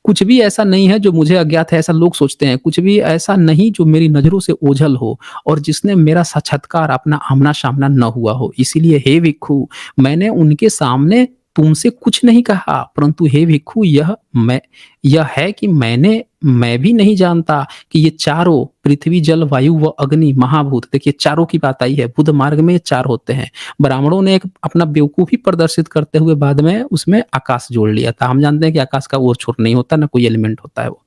कुछ भी ऐसा नहीं है जो मुझे अज्ञात है, ऐसा लोग सोचते हैं। कुछ भी ऐसा नहीं जो मेरी नजरों से ओझल हो और जिसने मेरा साक्षात्कार अपना आमना सामना न हुआ हो। इसीलिए हे भिक्षु, मैंने उनके सामने तुमसे कुछ नहीं कहा, परंतु हे भिक्खु यह है कि मैं भी नहीं जानता कि ये चारों पृथ्वी, जल, वायु व अग्नि महाभूत, देखिए चारों की बात आई है, बुद्ध मार्ग में ये चार होते हैं। ब्राह्मणों ने एक अपना बेवकूफ़ी प्रदर्शित करते हुए बाद में उसमें आकाश जोड़ लिया था। हम जानते हैं कि आकाश का वो छोर नहीं होता, ना कोई एलिमेंट होता है वो।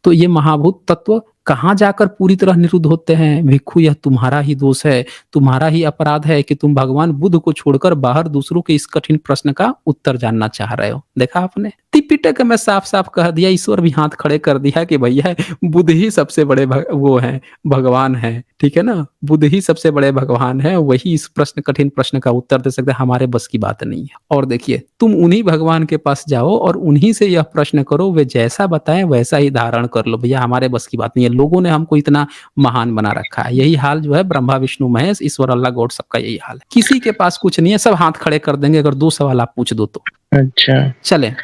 तो ये महाभूत तत्व कहाँ जाकर पूरी तरह निरुद्ध होते हैं? भिक्खु, यह तुम्हारा ही दोष है, तुम्हारा ही अपराध है कि तुम भगवान बुद्ध को छोड़कर बाहर दूसरों के इस कठिन प्रश्न का उत्तर जानना चाह रहे हो। देखा आपने? त्रिपिटक में साफ-साफ कह दिया, ईश्वर भी हाथ खड़े कर दिया कि भैया बुद्ध ही सबसे बड़े वो हैं, भगवान हैं, ठीक है ना? बुद्ध ही सबसे बड़े भगवान हैं, वही इस कठिन प्रश्न का उत्तर दे सकते हैं, हमारे बस की बात नहीं है। और देखिए, तुम उन्हीं भगवान के पास जाओ और उन्हीं से यह प्रश्न करो, वे जैसा बताएँ वैसा ही धारण कर लो। भैया हमारे बस की बात नहीं है, लोगों ने हमको इतना महान बना रखा है। यही हाल जो है ब्रह्मा, विष्णु, महेश, ईश्वर, अल्लाह, गॉड सबका यही हाल है। किसी के पास कुछ नहीं है, सब हाथ खड़े कर देंगे अगर 2 सवाल आप पूछ दो तो। अच्छा। चलें,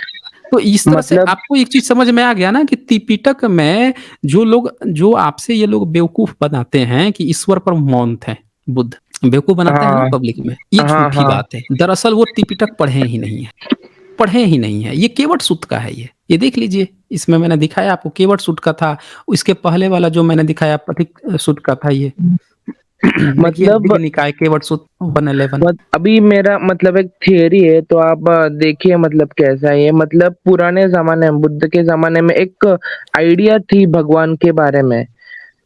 तो इस तरह से मतलब आपको एक चीज़ समझ में आ गया ना कि त्रिपिटक में जो आपसे ये लोग बेवकूफ़ बनाते हैं कि ईश्वर पर मौन थे बुद्ध, बेवकूफ़ बनाते हैं ना हाँ, पब्लिक में, ये हाँ, झूठी हाँ। बात है। दरअसल वो त्रिपिटक पढ़े ही नहीं है। ये केवट सूत का है ये। ये देख लीजिए, इसमें मैंने दिखाया आपको केवट सूत का था, इसके पहले वाला जो मैंने दिखाया पथिक सूत का था ये। देखिए मतलब दिव्य निकाय केवट सूत 111। अभी मेरा मतलब एक थियरी है, तो आप देखिए मतलब कैसा है ये। मतलब पुराने ज़माने में, बुद्ध के ज़माने में एक आइडिया थी भगवान के बारे में,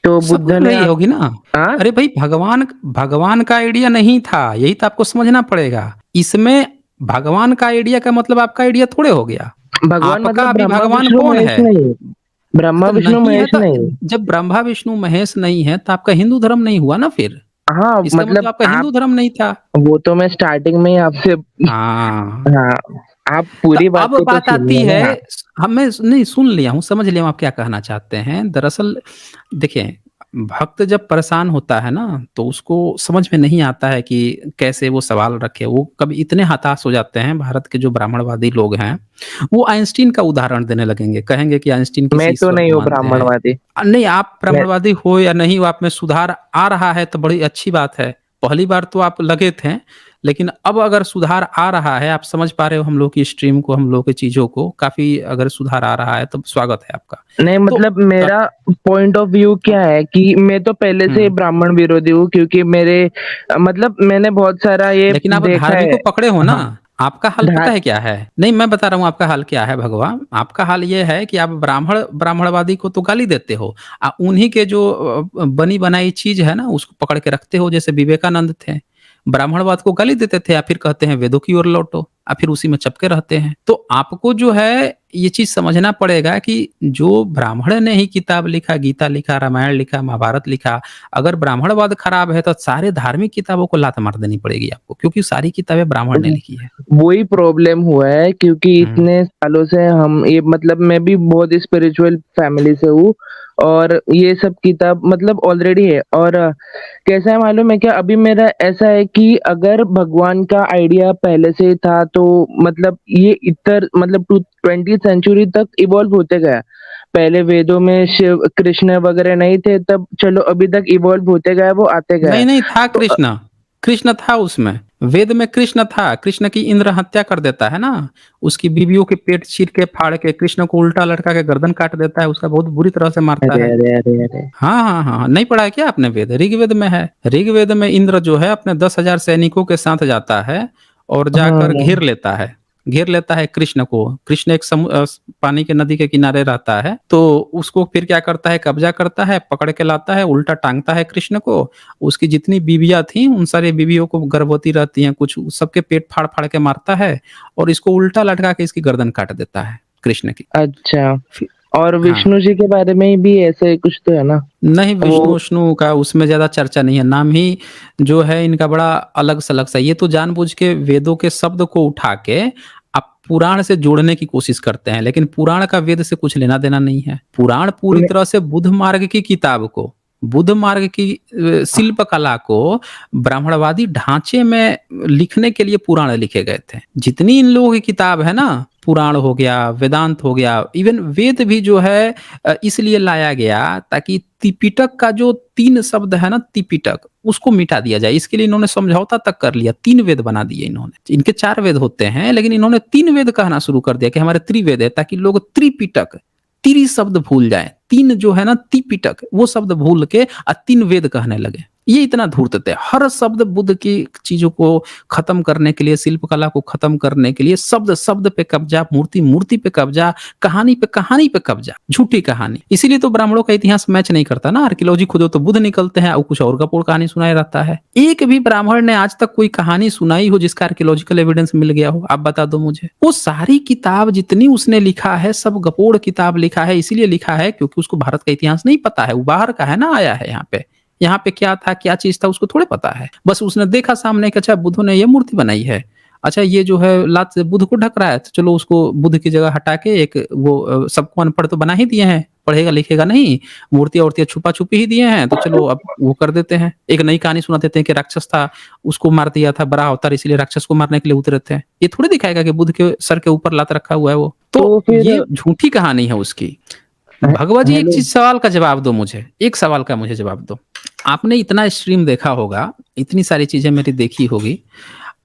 तो बुद्ध सबको ने रही होगी ना। हाँ? अरे भाई भगवान भगवान का आइडिया नहीं था, यही तो आपको समझना पड़ेगा। इसमें भगवान का आइडिया का मतलब आपका आइडिया थोड़े हो गया। भगवान आपका मतलब अभी ब्रह्मा, भगवान विष्णु, कौन महेश है? नहीं। ब्रह्मा, तो विष्णु, नहीं है महेश तो नहीं। जब ब्रह्मा विष्णु महेश नहीं है तो आपका हिंदू धर्म नहीं हुआ ना फिर। हाँ, इसका मतलब मतलब आपका आप हिंदू धर्म नहीं था। वो तो मैं स्टार्टिंग में ही आपसे हाँ। हाँ, आप तो पूरी अब बातें तो बात आती सुनिए है, ना। मैं नहीं सुन लिया हूँ, समझ लिया हूँ आप क्या कहना चाहते हैं। दरअसल देखिए, भक्त जब परेशान होता है ना, तो उसको समझ में नहीं आता है कि कैसे वो सवाल रखे। वो कभी इतने हताश हो जाते हैं, भारत के जो ब्राह्मणवादी लोग हैं, वो आइंस्टीन का उदाहरण देने लगेंगे। कहेंगे कि आइंस्टीन किसी मैं तो ईश्वर नहीं को हूँ मानते हैं। ब्राह्मणवादी। नहीं, आप मैं ब्राह्मणवादी हो या नहीं हो, आप में सुधार आ रहा है तो बड़ी अच्छी बात है। पहली बार तो आप लगे थे, लेकिन अब अगर सुधार आ रहा है, आप समझ पा रहे हो हम लोग की स्ट्रीम को, हम लोग की चीज़ों को, काफ़ी अगर सुधार आ रहा है, तो स्वागत है आपका। नहीं, तो मतलब अ, मेरा पॉइंट ऑफ व्यू हाँ, क्या है कि मैं तो पहले से ही हुँ। ब्राह्मण विरोधी हूँ, क्योंकि मेरे मतलब मैंने बहुत सारा ये लेकिन आप देखा धार्मिक है। को पकड़े हो ना, हाँ, आपका हाल धा पता है क्या है? नहीं, मैं बता रहा हूँ आपका हाल क्या है भगवा। आपका हाल ये है कि आप ब्राह्मणवादी को तो गाली देते हो, उन्हीं के जो बनी-बनाई चीज़ है ना, उसको पकड़ के रखते हो, जैसे विवेकानंद थे। ब्राह्मणवाद को गाली देते थे या फिर कहते हैं वेदों की ओर लौटो, फिर उसी में चपके रहते हैं। तो आपको जो है ये चीज़ समझना पड़ेगा कि जो ब्राह्मण ने ही किताब लिखा, गीता लिखा, रामायण लिखा, महाभारत लिखा, अगर ब्राह्मणवाद खराब है तो सारे धार्मिक किताबों को लात मार देनी पड़ेगी आपको, क्योंकि सारी किताबें ब्राह्मण ने लिखी है। वही प्रॉब्लम हुआ है, क्योंकि हुँ। इतने सालों से हम ये मतलब मैं भी बहुत स्पिरिचुअल फैमिली से हूँ, और ये सब किताब मतलब ऑलरेडी है। और कैसा है मालूम है क्या, अभी मेरा ऐसा है कि अगर भगवान का आइडिया पहले से ही था, तो मतलब ये इतर मतलब 20th सेंचुरी तक इवॉल्व होते गया। पहले वेदों में शिव कृष्ण वगैरह नहीं थे, तब चलो अभी तक इवॉल्व होते गया, वो आते गया। नहीं, नहीं था तो कृष्ण, कृष्ण था उसमें, वेद में कृष्ण था, कृष्ण की इंद्र हत्या कर देता है ना, उसकी बीवियों के पेट चीर के, फाड़ के, कृष्ण को उल्टा लटका के गर्दन काट देता है, उसका बहुत बुरी तरह से मारता अरे, है। अरे, अरे, अरे! हाँ, हाँ, हाँ, हाँ, नहीं पढ़ा है क्या आपने वेद? ऋग्वेद में है। ऋग्वेद में इंद्र जो है अपने 10,000 सैनिकों के साथ जाता है और जाकर हाँ, घेर लेता है कृष्ण को। कृष्ण एक पानी के नदी के किनारे रहता है, तो उसको फिर क्या करता है, कब्ज़ा करता है, पकड़ के लाता है, उल्टा टाँगता है कृष्ण को। उसकी जितनी बीवियाँ थीं, उन सारी बीवियों को गर्भवती रहती हैं कुछ, सबके पेट फाड़-फाड़ के मारता है और इसको उल्टा लटका के इसकी गर्दन काट देता है, कृष्ण की। अच्छा। फिर और हाँ। विष्णु जी के बारे में भी ऐसा ही कुछ तो है ना? नहीं, वो विष्णु-विष्णु का उसमें ज़्यादा चर्चा नहीं है, नाम ही जो है इनका बड़ा अलग-सलग सा, ये तो जानबूझ के वेदों के शब्द को उठा के आप पुराण से जोड़ने की कोशिश करते हैं, लेकिन पुराण का वेद से कुछ लेना-देना नहीं है। पुराण पूरी में तरह से बुद्ध मार्ग की किताब को, बुद्ध मार्ग की शिल्प कला को ब्राह्मणवादी ढांचे में लिखने के लिए पुराण लिखे गए थे। जितनी इन लोगों की किताब है ना, पुराण हो गया, वेदांत हो गया, इवन वेद भी जो है इसलिए लाया गया ताकि त्रिपिटक का जो 3 शब्द है ना त्रिपिटक, उसको मिटा दिया जाए। इसके लिए इन्होंने समझौता तक कर लिया, 3 वेद बना दिए इन्होंने। इनके 4 वेद होते हैं, लेकिन इन्होंने 3 वेद कहना शुरू कर दिया कि हमारे त्रिवेद है, ताकि लोग त्रिपिटक, त्रि शब्द भूल जाएँ। 3 जो है ना त्रिपिटक, वो शब्द भूल के 3 वेद कहने लगे। ये इतना धूर्त थे। हर शब्द बुद्ध की चीज़ों को खत्म करने के लिए, शिल्पकला को खत्म करने के लिए शब्द-शब्द पे कब्ज़ा, मूर्ति-मूर्ति पे कब्ज़ा, कहानी पे कब्ज़ा, झूठी कहानी। इसीलिए तो ब्राह्मणों का इतिहास मैच नहीं करता ना, आर्कियोलॉजी खोदो तो बुद्ध निकलते हैं और कुछ और गपोड़ कहानी सुनाया रहता है। एक भी ब्राह्मण ने आज तक कोई कहानी सुनाई हो जिसका आर्कियोलॉजिकल एविडेंस मिल गया हो? आप बता दो मुझे। वो सारी किताब जितनी उसने लिखा है, सब गपोड़ किताब लिखा है, इसीलिए लिखा है क्योंकि उसको भारत का इतिहास नहीं पता है। वो बाहर का है ना, आया है यहाँ पे। यहाँ पे क्या था, क्या चीज़ था, उसको थोड़े पता है। बस उसने देखा सामने कि अच्छा बुद्ध ने ये मूर्ति बनाई है। अच्छा ये जो है लात से बुद्ध को ढक रहा है, तो चलो उसको बुद्ध की जगह हटा के एक वो सबको अनपढ़ तो बना ही दिए हैं, पढ़ेगा लिखेगा नहीं, मूर्तियाँ-वूर्तियाँ छुपा-छुपी ही दिए हैं, तो चलो अब वो कर देते हैं। एक नई कहानी सुना देते हैं कि राक्षस था, उसको मार दिया था बड़ा अवतार, इसलिए राक्षस को मारने के लिए उतरे थे। ये थोड़ी दिखाएगा कि बुद्ध के सर के ऊपर लात रखा हुआ है वो। तो तो फिर ये झूठी कहानी है उसकी। हे भगवत जी एक हेलो चीज़ सवाल का जवाब दो मुझे, एक सवाल का मुझे जवाब दो। आपने इतना स्ट्रीम देखा होगा, इतनी सारी चीज़ें मेरी देखी होगी।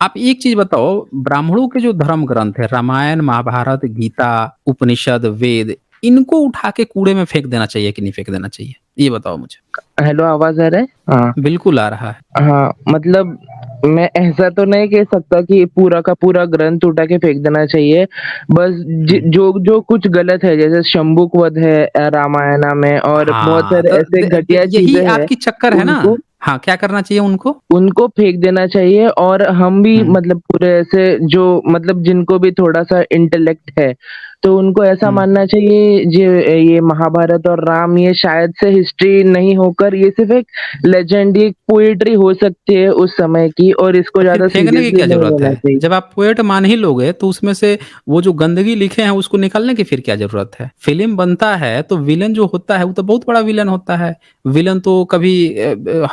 आप एक चीज़ बताओ, ब्राह्मणों के जो धर्म ग्रंथ है, रामायण, महाभारत, गीता, उपनिषद, वेद, इनको उठा के कूड़े में फेंक देना चाहिए कि नहीं फेंक देना चाहिए? ये बताओ मुझे। हेलो, आवाज़ आ रहा है? हाँ। बिल्कुल आ रहा है। हाँ, मतलब मैं ऐसा तो नहीं कह सकता कि पूरा का पूरा ग्रंथ उठा के फेंक देना चाहिए। बस हुँ। जो कुछ गलत है, जैसे शंभुक वध है रामायणा में और बहुत हाँ, सारे तो ऐसे द घटिया यही चीज़ें हैं, आपकी चक्कर है ना। उनको हाँ, क्या करना चाहिए उनको? उनको फेंक देना चाहिए और हम भी हुँ, मतलब पूरे ऐसे जो मतलब जिनको भी थोड़ा-सा इंटेलेक्ट है, तो उनको ऐसा हुँ। मानना चाहिए ये महाभारत और राम ये शायद से हिस्ट्री नहीं होकर ये सिर्फ़ एक लेजेंड, ये पोएट्री हो सकती है उस समय की और इसको तो फिर ज़्यादा फेंकने की सीरियसली क्या नहीं ज़रूरत लेना है? चाहिए। जब आप पोएट मान ही लोगे तो उसमें से वो जो गंदगी लिखे हैं उसको निकालने की फिर क्या ज़रूरत है? फ़िल्म बनता है तो विलेन जो होता है वो तो बहुत बड़ा विलेन होता है। विलेन तो कभी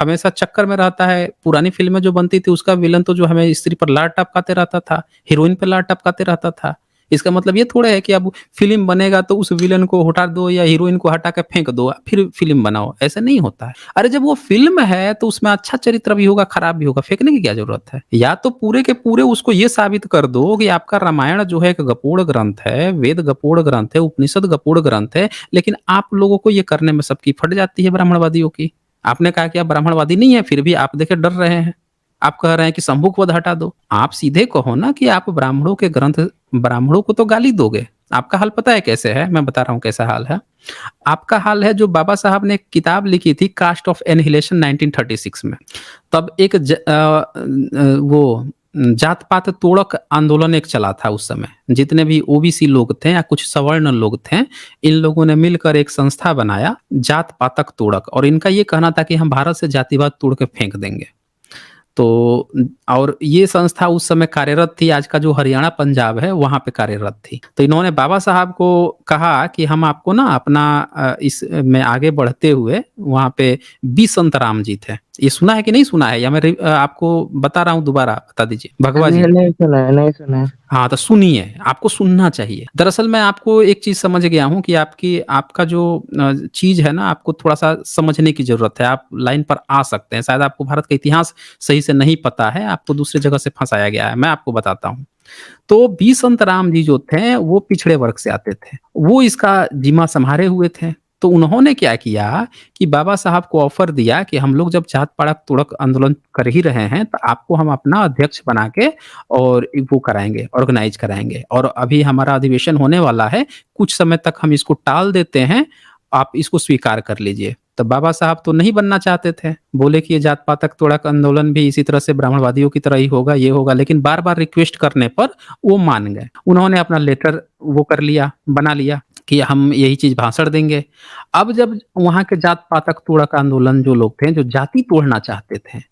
हमेशा चक्कर में रहता है। पुरानी फ़िल्में जो बनती थी उसका विलेन तो जो हमें स्त्री पर लार टपकाते रहता था, हीरोइन पे लार टपकाते रहता था। इसका मतलब ये थोड़ा है कि अब फ़िल्म बनेगा तो उस विलेन को हटा दो या हीरोइन को हटा के फेंक दो, फिर फ़िल्म बनाओ, ऐसा नहीं होता है। अरे जब वो फ़िल्म है तो उसमें अच्छा चरित्र भी होगा, खराब भी होगा, फेंकने की क्या ज़रूरत है? या तो पूरे के पूरे उसको ये साबित कर दो कि आपका रामायण जो है एक गपोड़ ग्रंथ है, वेद गपोड़ ग्रंथ है, उपनिषद गपोड़ ग्रंथ है, लेकिन आप लोगों को ये करने में सबकी फट जाती है ब्राह्मणवादियों की। आपने कहा कि आप ब्राह्मणवादी नहीं हैं, फिर भी आप देखिए डर रहे हैं। आप कह रहे हैं कि शंभुक वध हटा दो। आप सीधे कहो ना कि आप ब्राह्मणों के ग्रंथ, ब्राह्मणों को तो गाली दोगे। आपका हाल पता है कैसे है? मैं बता रहा हूँ कैसा हाल है। आपका हाल है जो बाबा साहब ने एक किताब लिखी थी कास्ट ऑफ एनिहिलेशन 1936 में। तब एक वो जात-पात तोड़क आंदोलन एक चला था उस समय। जितने भी ओबीसी लोग थे या कुछ सवर्ण लोग थे, इन लोगों ने मिलकर एक संस्था बनाया जात-पातक तोड़क, और इनका ये कहना था कि हम भारत से जातिवाद तोड़ के फेंक देंगे। तो और ये संस्था उस समय कार्यरत थी, आज का जो हरियाणा पंजाब है वहाँ पे कार्यरत थी। तो इन्होंने बाबा साहब को कहा कि हम आपको ना अपना इस में आगे बढ़ते हुए, वहाँ पे बी संत राम जी थे। ये सुना है कि नहीं सुना है? या मैं आपको बता रहा हूँ, दोबारा बता दीजिए। भगवा नहीं, जी। नहीं सुना है, नहीं सुना है। हाँ, तो सुनिए, आपको सुनना चाहिए। दरअसल मैं आपको एक चीज़ समझ गया हूँ कि आपका जो चीज़ है ना, आपको थोड़ा-सा समझने की ज़रूरत है। आप लाइन पर आ सकते हैं। शायद आपको भारत का इतिहास सही से नहीं पता है, आपको दूसरी जगह से फँसाया गया है। मैं आपको बताता हूँ। तो बी संत राम जी जो थे, वो पिछड़े वर्ग से आते थे। वो इसका ज़िम्मा सँभाले हुए थे। तो उन्होंने क्या किया कि बाबा साहब को ऑफ़र दिया कि हम लोग जब जात-पात तोड़क आंदोलन कर ही रहे हैं, तो आपको हम अपना अध्यक्ष बना के और वो कराएँगे, ऑर्गेनाइज़ कराएँगे, और अभी हमारा अधिवेशन होने वाला है, कुछ समय तक हम इसको टाल देते हैं, आप इसको स्वीकार कर लीजिए। तो बाबा साहब तो नहीं बनना चाहते थे, बोले कि ये जात-पात तोड़क आंदोलन भी इसी तरह से ब्राह्मणवादियों की तरह ही होगा, ये होगा, लेकिन बार-बार रिक्वेस्ट करने पर वो मान गए। उन्होंने अपना लेटर वो कर लिया, बना लिया कि हम यही चीज़ भाषण देंगे। अब जब वहाँ के जात-पातक तोड़क आंदोलन जो लोग थे, जो जाति तोड़ना चाहते थे,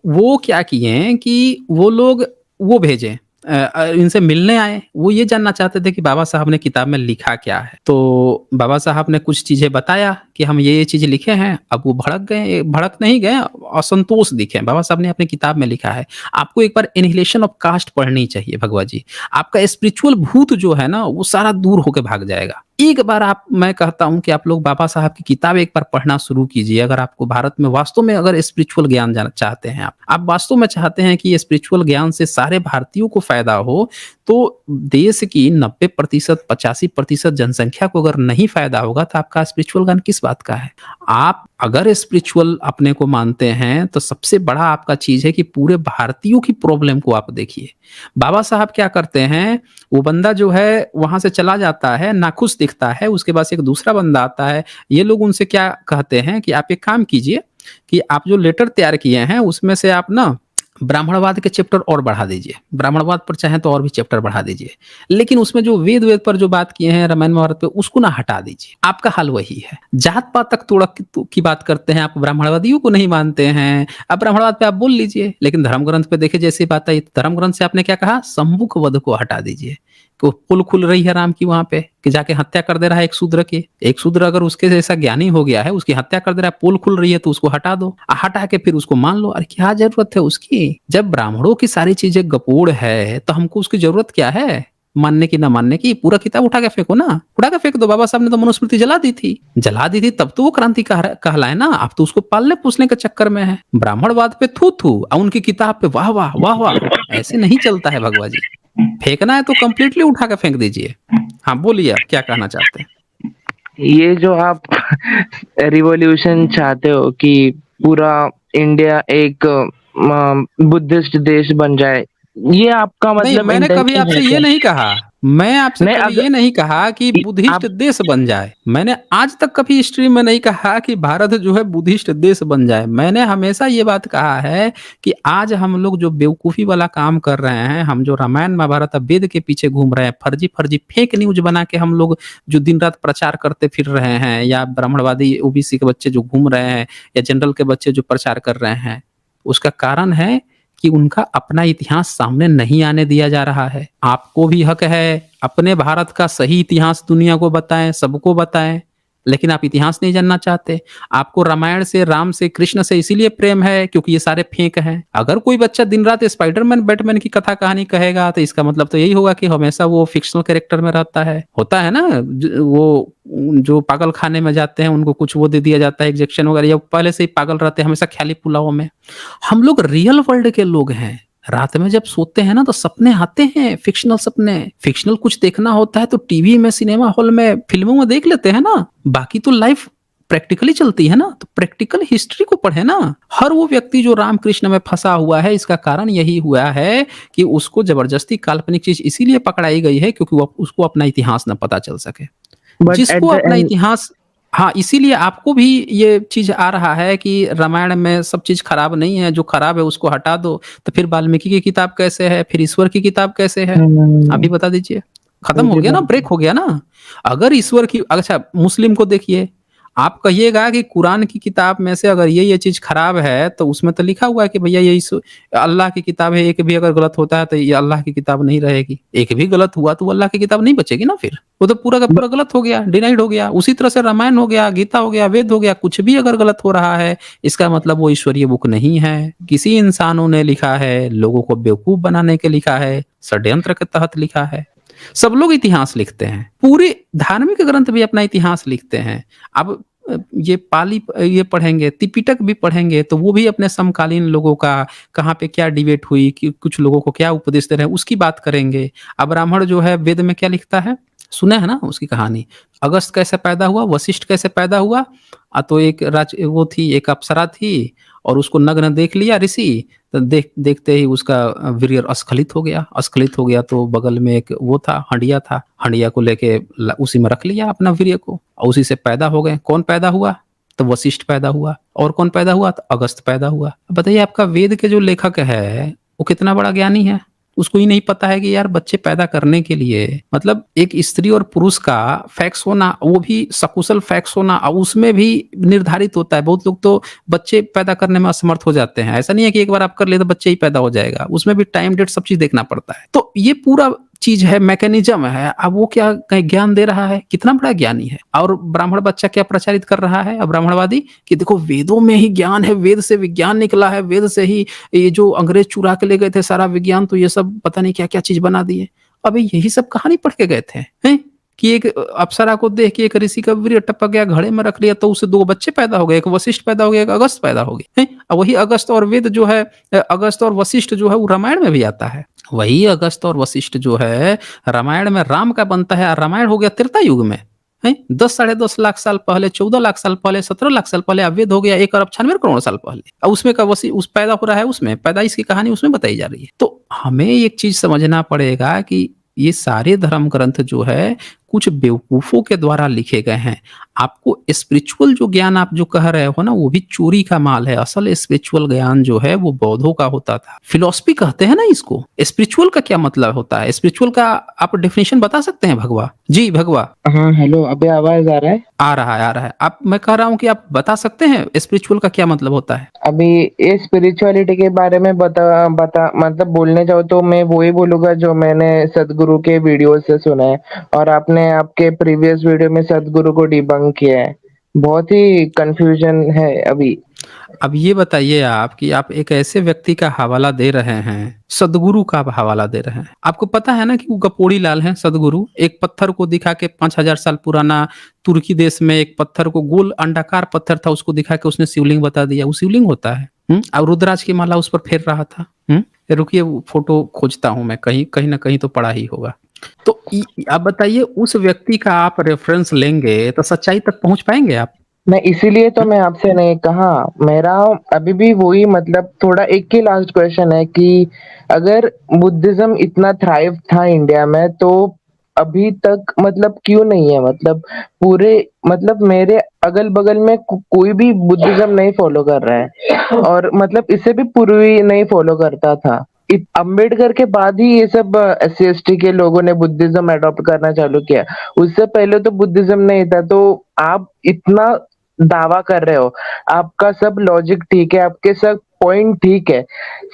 वो क्या किए कि वो लोग वो भेजे, इनसे मिलने आए। वो ये जानना चाहते थे कि बाबा साहब ने किताब में लिखा क्या है? तो बाबा साहब ने कुछ चीज़ें बताया कि हम ये चीज़ लिखे हैं। अब वो भड़क गए, भड़क नहीं गए, असंतोष दिखे। बाबा साहब ने अपनी किताब में लिखा है, आपको एक बार एनिहिलेशन ऑफ कास्ट पढ़नी चाहिए भगवा जी। आपका स्पिरिचुअल भूत जो है ना, वो सारा दूर होके भाग जाएगा। एक बार आप मैं कहता हूँ कि आप लोग बाबा साहब की किताब एक बार पढ़ना शुरू कीजिए। अगर आपको भारत में वास्तव में अगर स्पिरिचुअल ज्ञान जाना चाहते हैं आप वास्तव में चाहते हैं कि स्पिरिचुअल ज्ञान से सारे भारतीयों को फ़ायदा हो, तो देश की 90% 85% जनसंख्या को अगर नहीं फ़ायदा होगा, तो आपका स्पिरिचुअल ज्ञान किस बात का है? आप अगर स्पिरिचुअल अपने को मानते हैं, तो सबसे बड़ा आपका चीज़ है कि पूरे भारतीयों की प्रॉब्लम को आप देखिए। बाबा साहब क्या करते हैं, वो बंदा जो है वहाँ से चला जाता है, नाखुश दिखता है, उसके पास एक दूसरा बंदा आता है। ये लोग उनसे क्या कहते हैं कि आप एक काम कीजिए कि आप जो लेटर तैयार किए हैं, उसमें से आप ना ब्राह्मणवाद के चैप्टर और बढ़ा दीजिए। ब्राह्मणवाद पर चाहें तो और भी चैप्टर बढ़ा दीजिए। लेकिन उसमें जो वेद पर जो बात किए हैं, रामायण महाभारत पे, उसको ना हटा दीजिए। आपका हाल वही है। जात-पात तक तोड़क की बात करते हैं, आप ब्राह्मणवादियों को नहीं मानते हैं। अब ब्राह्मणवाद पे आप बोल लीजिए, लेकिन धर्म ग्रंथ पे देखिए जैसी बात आई, धर्म ग्रंथ से आपने क्या कहा? शंभुक वध को हटा दीजिए। तो पुल खुल रही है राम की वहाँ पे कि जाके हत्या कर दे रहा है एक शूद्र की। एक शूद्र अगर उसके जैसा ज्ञानी हो गया है, उसकी हत्या कर दे रहा है, पुल खुल रही है, तो उसको हटा दो। हटा के फिर उसको मान लो। अरे क्या ज़रूरत है उसकी? जब ब्राह्मणों की सारी चीज़ें गपूड़ है, तो हमको उसकी ज़रूरत क्या है? मानने की ना मानने की? पूरा किताब उठा के फेंको ना, उठा के फेंक दो। बाबा साहब ने तो मनुस्मृति जला दी थी। जला दी थी तब तो वो क्रांति कहलाए ना। आप तो उसको पालने-पोसने के चक्कर में हैं। ब्राह्मणवाद पे थू-थू और उनकी किताब पे वाह-वाह, वाह-वाह। ऐसे नहीं चलता है भगवा जी। फेंकना है तो कंप्लीटली उठा के फेंक दीजिए। हाँ, बोलिए आप क्या कहना चाहते हैं? ये जो आप रिवॉल्यूशन चाहते हो कि पूरा इंडिया एक बुद्धिस्ट देश बन जाए, ये आपका नहीं, मतलब मैंने कभी इंटेंशन है आपसे ये क्या? नहीं कहा। मैं आपसे नहीं, कभी ये नहीं कहा कि बुद्धिस्ट आप देश बन जाए। मैंने आज तक कभी हिस्ट्री में नहीं कहा कि भारत जो है बुद्धिस्ट देश बन जाए। मैंने हमेशा ये बात कहा है कि आज हम लोग जो बेवकूफ़ी वाला काम कर रहे हैं, हम जो रामायण महाभारत वेद के पीछे घूम रहे हैं, फर्जी-फर्जी फेक न्यूज़ बना के हम लोग जो दिन-रात प्रचार करते फिर रहे हैं, या ब्राह्मणवादी ओबीसी के बच्चे जो घूम रहे हैं, या जनरल के बच्चे जो प्रचार कर रहे हैं, उसका कारण है कि उनका अपना इतिहास सामने नहीं आने दिया जा रहा है। आपको भी हक है, अपने भारत का सही इतिहास दुनिया को बताएँ, सबको बताएँ, लेकिन आप इतिहास नहीं जानना चाहते। आपको रामायण से, राम से, कृष्ण से इसीलिए प्रेम है क्योंकि ये सारे फेक हैं। अगर कोई बच्चा दिन-रात स्पाइडरमैन, बैटमैन की कथा कहानी कहेगा, तो इसका मतलब तो यही होगा कि हमेशा वो फ़िक्शनल कैरेक्टर में रहता है। होता है ना, वो जो पागल खाने में जाते हैं, उनको कुछ वो दे दिया जाता है इंजेक्शन वगैरह, या पहले से ही पागल रहते हैं, हमेशा ख्याली पुलाव में। हम लोग रियल वर्ल्ड के लोग हैं। रात में जब सोते हैं ना, तो सपने आते हैं, फ़िक्शनल सपने। फ़िक्शनल कुछ देखना होता है तो टीवी में, सिनेमा हॉल में, फ़िल्मों में देख लेते हैं ना। बाकी तो लाइफ़ प्रैक्टिकली चलती है ना, तो प्रैक्टिकल हिस्ट्री को पढ़ें ना। हर वो व्यक्ति जो रामकृष्ण में फँसा हुआ है, इसका कारण यही हुआ है कि उसको ज़बरदस्ती काल्पनिक चीज़ इसीलिए पकड़ाई गई है क्योंकि वो उसको अपना इतिहास ना पता चल सके। बट एट जिसको द अपना एंड इतिहास, हाँ, इसीलिए आपको भी ये चीज़ आ रहा है कि रामायण में सब चीज़ खराब नहीं है, जो खराब है उसको हटा दो। तो फिर वाल्मीकि की किताब कैसे है? फिर ईश्वर की किताब कैसे है? आप ही बता दीजिए। खत्म हो मुझे गया ना, ब्रेक हो गया ना। अगर ईश्वर की, अच्छा मुस्लिम को देखिए, आप कहिएगा कि कुरान की किताब में से अगर ये चीज़ खराब है, तो उसमें तो लिखा हुआ है कि भैया ये अल्लाह की किताब है, एक भी अगर गलत होता है तो ये अल्लाह की किताब नहीं रहेगी। एक भी गलत हुआ तो वो अल्लाह की किताब नहीं बचेगी ना फिर। वो तो पूरा का पूरा गलत हो गया, डिनाइड हो गया। उसी तरह से रामायण हो गया, गीता हो गया, वेद हो गया, कुछ भी अगर गलत हो रहा है, इसका मतलब वो ईश्वरीय बुक नहीं है। किसी इंसानों ने लिखा है, लोगों को बेवकूफ़ बनाने के लिखा है, षड्यंत्र के तहत लिखा है। सब लोग इतिहास लिखते हैं, पूरे धार्मिक ग्रंथ भी अपना इतिहास लिखते हैं। अब ये पाली ये पढ़ेंगे, त्रिपिटक भी पढ़ेंगे, तो वो भी अपने समकालीन लोगों का कहाँ पे क्या डिबेट हुई, कि कुछ लोगों को क्या उपदेश दे रहे हैं, उसकी बात करेंगे। अब ब्राह्मण जो है वेद में क्या लिखता है, सुने हैं ना उसकी कहानी। अगस्त कैसे पैदा हुआ, वशिष्ठ कैसे पैदा हुआ। तो एक वो थी, एक अप्सरा थी, और उसको नग्न देख लिया ऋषि, तो देखते ही उसका वीर्य अस्खलित हो गया। अस्खलित हो गया तो बगल में एक वो था, हंडिया था, हंडिया को लेके उसी में रख लिया अपना वीर्य को, और उसी से पैदा हो गए। कौन पैदा हुआ? तो वशिष्ठ पैदा हुआ। और कौन पैदा हुआ? तो अगस्त पैदा हुआ। अब बताइए, आपका वेद के जो लेखक है वो कितना बड़ा ज्ञानी है। उसको ही नहीं पता है कि यार बच्चे पैदा करने के लिए मतलब एक स्त्री और पुरुष का फैक्स होना, वो भी सकुशल फैक्स होना, और उसमें भी निर्धारित होता है। बहुत लोग तो बच्चे पैदा करने में असमर्थ हो जाते हैं। ऐसा नहीं है कि एक बार आप कर लिए तो बच्चे ही पैदा हो जाएगा, उसमें भी टाइम डेट सब चीज देखना पड़ता है। तो ये पूरा चीज है, मैकेनिज्म है। अब वो क्या कहीं ज्ञान दे रहा है, कितना बड़ा ज्ञानी है। और ब्राह्मण बच्चा क्या प्रचारित कर रहा है, अब ब्राह्मणवादी, कि देखो वेदों में ही ज्ञान है, वेद से विज्ञान निकला है, वेद से ही ये जो अंग्रेज चुरा के ले गए थे सारा विज्ञान, तो ये सब पता नहीं क्या क्या चीज बना दिए। अबे यही सब कहानी पढ़ के गए थे हैं, कि एक अप्सरा को देख के एक ऋषि का वीर्य टपक गया, घड़े में रख लिया, तो उससे दो बच्चे पैदा हो गए, एक वशिष्ठ पैदा हो गया, एक अगस्त पैदा हो गए हैं। और वही अगस्त और वेद जो है, अगस्त और वशिष्ठ जो है वो रामायण में भी आता है। वही अगस्त और वशिष्ठ जो है रामायण में राम का बनता है, और रामायण हो गया त्रेता युग में है, 10 साढ़े 10 लाख साल पहले, 14 लाख साल पहले, 17 लाख साल पहले। अब वेद हो गया 1 अरब 96 करोड़ साल पहले, और उसमें का वसी उस पैदा हो रहा है, उसमें पैदाइश की कहानी उसमें बताई जा रही है। तो हमें एक चीज समझना पड़ेगा कि ये सारे धर्म ग्रंथ जो है कुछ बेवकूफों के द्वारा लिखे गए हैं। आपको स्पिरिचुअल जो ज्ञान आप जो कह रहे हो ना, वो भी चोरी का माल है। असल स्पिरिचुअल ज्ञान जो है वो बौद्धों का होता था। फिलॉसफी कहते हैं ना इसको। स्पिरिचुअल का क्या मतलब होता है? स्पिरिचुअल का आप डेफिनेशन बता सकते हैं भगवा जी? भगवा हाँ हेलो, अबे आवाज आ रहा है? आ रहा है, आ रहा है। आप, मैं कह रहा हूँ कि आप बता सकते हैं स्पिरिचुअल का क्या मतलब होता है? अभी ये स्पिरिचुअलिटी के बारे में बता बता मतलब बोलने जाओ तो मैं वही बोलूंगा जो मैंने सदगुरु के वीडियो से सुना है, और आपने आपके प्रीवियस वीडियो में सदगुरु को डिबंक किया है। बहुत ही कंफ्यूजन है अभी। अब ये बताइए आप कि आप एक ऐसे व्यक्ति का हवाला दे रहे हैं, सदगुरु का आप हवाला दे रहे हैं। आपको पता है ना कि वो गपोड़ी लाल हैं सदगुरु। एक पत्थर को दिखा के 5000 साल पुराना तुर्की देश में एक पत्थर को, गोल अंडाकार पत्थर था, उसको दिखा के उसने शिवलिंग बता दिया। वो शिवलिंग होता है। और रुद्राक्ष की माला उस पर फेर रहा था। रुकिए, वो फोटो खोजता हूं मैं, कहीं कहीं ना कहीं तो पड़ा ही होगा। तो आप बताइए, उस व्यक्ति का आप रेफरेंस लेंगे तो सच्चाई तक पहुंच पाएंगे आप? मैं इसीलिए तो मैं आपसे नहीं कहा। मेरा अभी भी वही मतलब थोड़ा एक ही लास्ट क्वेश्चन है कि अगर बुद्धिज्म इतना थ्राइव था इंडिया में, तो अभी तक मतलब क्यों नहीं है? मतलब पूरे मतलब मेरे अगल बगल में कोई भी बुद्धिज्म नहीं फॉलो कर रहा है, और मतलब इससे भी पूर्वी नहीं फॉलो करता था। अम्बेडकर के बाद ही ये सब SC ST के लोगों ने बुद्धिज्म अडॉप्ट करना चालू किया। उससे पहले तो बुद्धिज्म नहीं था। तो आप इतना दावा कर रहे हो, आपका सब लॉजिक ठीक है, आपके सब पॉइंट ठीक है,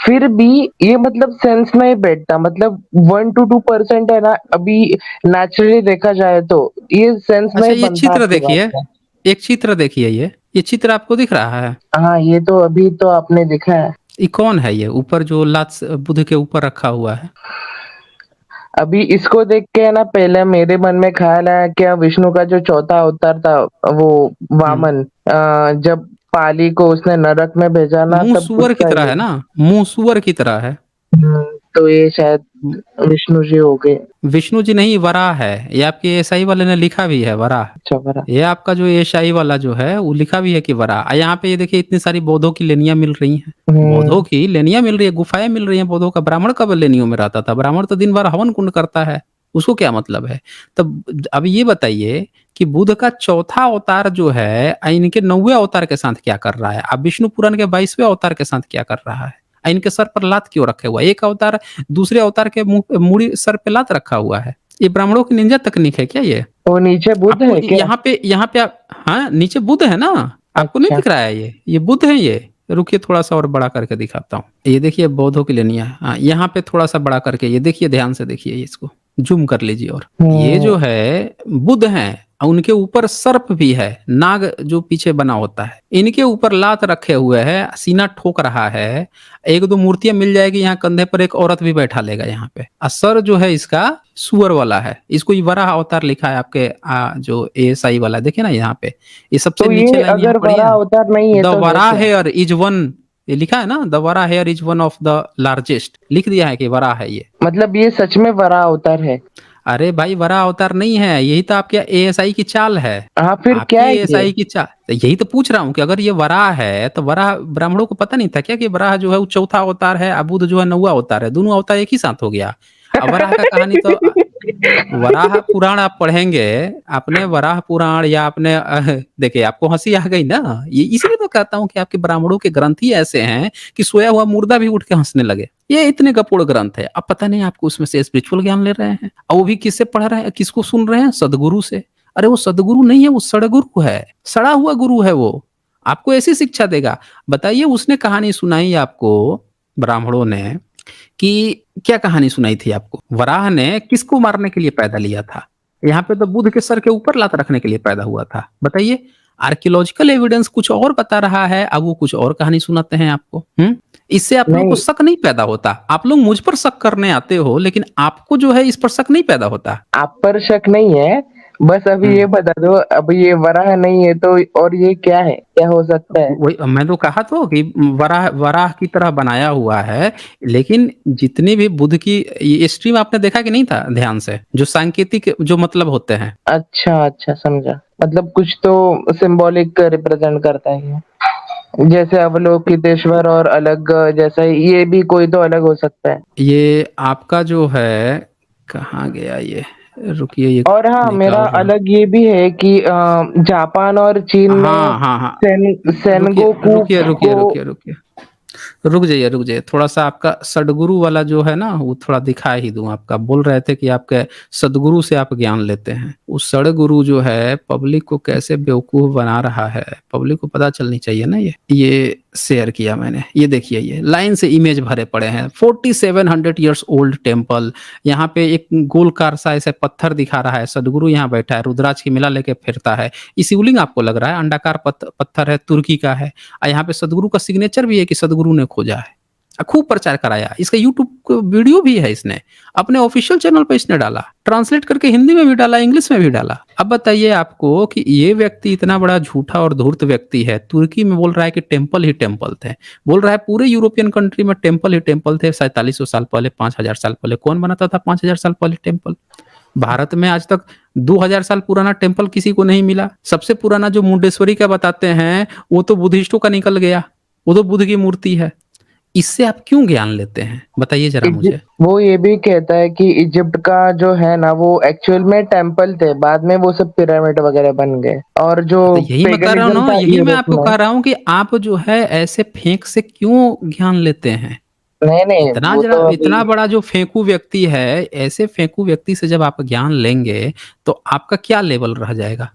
फिर भी ये मतलब सेंस नहीं बैठता। मतलब 1 to 2% है ना, अभी नेचुरली देखा जाए तो ये सेंस अच्छा, नहीं ये बनता चित्र आपकी बात देखिए, का। एक चित्र देखिए, ये चित्र आपको दिख रहा है? हाँ, ये तो अभी तो आपने दिखा है। ये कौन है? ये ऊपर जो लात बुद्ध के ऊपर रखा हुआ है। अभी इसको देख के है ना, पहले मेरे मन में ख्याल आया क्या विष्णु का जो चौथा अवतार था, वो हम्म। वामन, जब पाली को उसने नरक में भेजा ना, मुंह तब सुअर की उसका तरह ये। है ना, मुंह सुअर की तरह है। तो ये शायद विष्णु जी हो गए। विष्णु जी नहीं, वराह है। ये आपके एसआई वाले ने लिखा भी है, वराह। अच्छा बरा। ये आपका जो एसआई वाला जो है वो लिखा भी है कि वराह। यहाँ पे ये देखिए, इतनी सारी बौद्धों की लेनियां मिल रही हैं। बौद्धों की लेनियां मिल रही है, गुफाएं मिल रही हैं बौद्धों का। ब्राह्मण कब लेनियों में रहता था? ब्राह्मण तो दिन भर हवन कुंड करता है, उसको क्या मतलब है? तब अब ये बताइए कि बुद्ध का चौथा अवतार जो है इनके 9वें अवतार के साथ क्या कर रहा है? अब विष्णु पुराण के 22वें अवतार के साथ क्या कर रहा है? इनके सर पर लात क्यों रखे हुआ है? एक अवतार दूसरे अवतार के मुंह मुड़ी सर पे लात रखा हुआ है। ये ब्राह्मणों की निंजा तकनीक है क्या ये? वो नीचे बुद्ध आपको है क्या? यहाँ पे हाँ, नीचे बुद्ध है ना। आपको नहीं अच्छा। दिख रहा है? ये बुद्ध है ये। रुकिए, थोड़ा सा और बड़ा करके दिखाता हूँ। ये देखिए, बौद्धों की लेनिया है। हाँ, यहाँ पे थोड़ा सा बड़ा करके ये देखिए, ध्यान से देखिए, इसको जूम कर लीजिए। और ये जो है बुद्ध हैं, और उनके ऊपर सर्प भी है, नाग जो पीछे बना होता है। इनके ऊपर लात रखे हुए है, सीना ठोक रहा है। एक दो मूर्तियां मिल जाएगी यहाँ, कंधे पर एक औरत भी बैठा लेगा यहाँ पे। और सर जो है इसका सुअर वाला है। इसको ये वराह अवतार लिखा है आपके जो एएसआई वाला, देखिए ना यहाँ पे। ये सबसे तो नीचे ये लाइन यहाँ अगर पढ़िए बड़ा ना, अवतार नहीं है द तो है वराह क्या? Here is one. ये लिखा है ना, the Varaha here is one of the largest, लिख दिया है कि वराह है ये। मतलब ये सच में बड़ा अवतार है? अरे भाई, वराह अवतार नहीं है, यही तो आपके एएसआई की चाल है। हाँ, फिर क्या आपकी है ये? एएसआई की चाल, तो यही तो पूछ रहा हूँ कि अगर ये वराह है तो वराह, ब्राह्मणों को पता नहीं था क्या कि वराह जो है वो चौथा अवतार है, और बुद्ध जो है 9वां अवतार है? दोनों अवतार एक ही साथ हो गया। अब वराह का कहानी तो, वराह पुराण आप पढ़ेंगे, आपने वराह पुराण या आपने देखिए, आपको हंसी आ गई ना। ये इसलिए तो कहता हूँ कि आपके ब्राह्मणों के ग्रंथ ही ऐसे हैं कि सोया हुआ मुर्दा भी उठ के हंसने लगे। ये इतने कपोड़ ग्रंथ है। अब पता नहीं आपको उसमें से स्पिरिचुअल ज्ञान ले रहे हैं और वो भी किससे पढ़ रहे हैं, किसको सुन रहे हैं? सद्गुरु से। अरे वो सद्गुरु नहीं है, वो सड़गुरु है, सड़ा हुआ गुरु है वो। आपको ऐसी शिक्षा देगा। बताइए उसने कहानी सुनाई आपको ब्राह्मणों ने कि क्या कहानी सुनाई थी आपको? वराह ने किसको मारने के लिए पैदा लिया था? यहाँ पे तो बुध के सर के ऊपर लात रखने के लिए पैदा हुआ था। बताइए आर्कियोलॉजिकल एविडेंस कुछ और बता रहा है, अब वो कुछ और कहानी सुनाते हैं आपको। इससे आप लोगों को नहीं, शक नहीं पैदा होता। आप लोग मुझ पर शक करने आते हो, लेकिन आपको जो है इस पर शक नहीं पैदा होता। आप पर शक नहीं है। बस अभी ये हुँ। बता दो, अब ये वराह नहीं है तो और ये क्या है? क्या हो सकता है? वही मैं तो कहा तो कि वराह वराह की तरह बनाया हुआ है, लेकिन जितनी भी बुध की ये स्ट्रीम आपने देखा कि नहीं था ध्यान से? जो सांकेतिक जो मतलब होते हैं। अच्छा, अच्छा समझा। मतलब कुछ तो सिंबॉलिक रिप्रेजेंट करता है ये। जैसे अवलोकितेश्वर और अलग जैसा ये भी कोई तो अलग हो सकता है। ये आपका जो है कहाँ गया ये? रुकिए ये और हाँ, मेरा निकाल रहा हूँ। अलग ये भी है कि जापान और चीन में हाँ, हाँ, हाँ। रुकिए, सेनगोकू रुकिए, रुकिए, को रुकिए, रुकिए। रुक जाइए, थोड़ा-सा आपका सद्गुरु वाला जो है ना, वो थोड़ा दिखा ही दूँ आपका। बोल रहे थे कि आपके सद्गुरु से आप ज्ञान लेते हैं। वो सड़गुरु जो है, पब्लिक को कैसे बेवकूफ़ बना रहा है, पब्लिक को पता चलनी चाहिए ना ये। ये शेयर किया मैंने, ये देखिए ये, लाइन से इमेज भरे पड़े हैं। 4700 ईयर्स ओल्ड टेम्पल, यहाँ पे एक गोलकार सा ऐसे पत्थर दिखा रहा है, सद्गुरु यहाँ बैठा है, रुद्राक्ष की माला लेके फिरता है। ये शिवलिंग आपको लग रहा है, अंडाकार पत्थर है, तुर्की का है। यहाँ पे सदगुरु का सिग्नेचर भी है कि सदगुरु ने खोजा है। खूब प्रचार कराया। इसका यूट्यूब वीडियो भी है इसने, अपने ऑफिशियल चैनल पे इसने डाला, ट्रांसलेट करके हिंदी में भी डाला, इंग्लिश में भी डाला। अब बताइए आपको कि ये व्यक्ति इतना बड़ा झूठा और धूर्त व्यक्ति है, तुर्की में बोल रहा है कि टेम्पल ही टेम्पल थे, बोल रहा है पूरे यूरोपियन कंट्री में टेम्पल ही टेम्पल थे 4700 साल पहले, 5000 साल पहले। कौन बनाता था 5000 साल पहले टेम्पल? भारत में आज तक 2000 साल पुराना टेम्पल किसी को नहीं मिला। सबसे पुराना जो मुंडेश्वरी का बताते हैं, वो तो बुद्धिस्टों का निकल गया, वो तो बुद्ध की मूर्ति है। इससे आप क्यों ज्ञान लेते हैं? बताइए ज़रा मुझे। वो ये भी कहता है कि इजिप्ट का जो है ना वो एक्चुअल में टेम्पल थे, बाद में वो सब पिरामिड वगैरह बन गए। और जो हाँ, तो यही मैं कह रहा हूँ पेगनिज्म ना, था यही मैं यूरोप आपको में। कह रहा हूँ कि आप जो है ऐसे फेंक से क्यों ज्ञान लेते हैं? नहीं, नहीं, इतना वो जरा तो अभी इतना बड़ा जो फेंकू व्यक्ति है, ऐसे फेंकू व्यक्ति से जब आप ज्ञान लेंगे, तो आपका क्या लेवल रह जाएगा?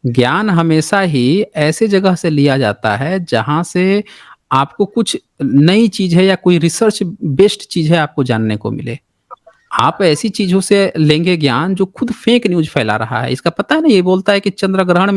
ज्ञान हमेशा ही ऐसे जगह से लिया जाता है जहाँ से आपको कुछ नई चीज़ है या कोई रिसर्च बेस्ड चीज़ है आपको जानने को मिले। आप ऐसी चीज़ों से लेंगे ज्ञान जो खुद फेक न्यूज़ फैला रहा है। इसका पता है ना, ये बोलता है कि चंद्र ग्रहण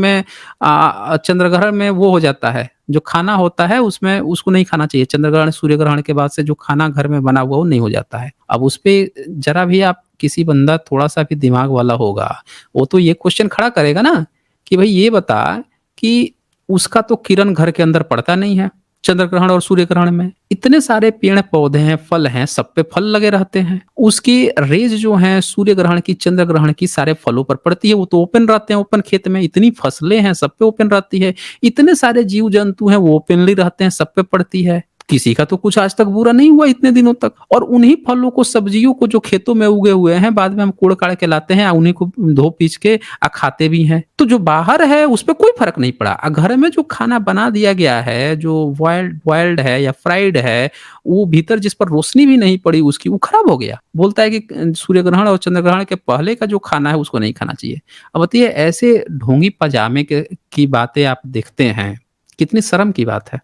में वो हो जाता है, जो खाना होता है उसमें उसको नहीं खाना चाहिए। चंद्र ग्रहण, सूर्य ग्रहण के बाद से जो खाना घर में बना हुआ वो नहीं हो जाता है। अब उसपे ज़रा भी आप किसी बंदा थोड़ा-सा भी दिमाग वाला होगा, वो तो ये क्वेश्चन खड़ा करेगा ना कि भई ये बता कि उसका तो किरण घर के अंदर पड़ता नहीं है, चंद्र ग्रहण और सूर्य ग्रहण में। इतने सारे पेड़-पौधे हैं, फल हैं, सब पे फल लगे रहते हैं। उसकी रेज़ जो हैं सूर्य ग्रहण की, चंद्र ग्रहण की सारे फलों पर पड़ती है, वो तो ओपन रहते हैं, ओपन खेत में। इतनी फसलें हैं, सब पे ओपन रहती है। इतने सारे जीव-जंतु हैं, वो ओपनली रहते हैं, सब पे पड़ती है। किसी का तो कुछ आज तक बुरा नहीं हुआ इतने दिनों तक। और उन्हीं फलों को, सब्जियों को जो खेतों में उगे हुए हैं, बाद में हम कोड़-काड़ के लाते हैं, उन्हीं को धो-पीच के खाते भी हैं। तो जो बाहर है उस पे कोई फ़र्क नहीं पड़ा। घर में जो खाना बना दिया गया है, जो बॉइल्ड बॉइल्ड है या फ्राइड है, वो भीतर जिस पर रोशनी भी नहीं पड़ी उसकी, वो खराब हो गया। बोलता है कि सूर्य ग्रहण और चंद्र ग्रहण के पहले का जो खाना है उसको नहीं खाना चाहिए। अब बताइए ऐसे ढोंगी पजामे के की बातें आप देखते हैं, कितनी शर्म की बात है।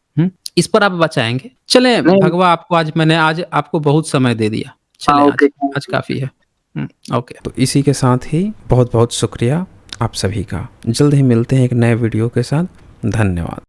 इस पर आप बचाएँगे? चलें नहीं। भगवा, आपको आज आपको बहुत समय दे दिया। हाँ, चलें ओके। आज काफ़ी है। ओके। तो इसी के साथ ही बहुत-बहुत शुक्रिया आप सभी का। जल्द ही मिलते हैं एक नए वीडियो के साथ। धन्यवाद।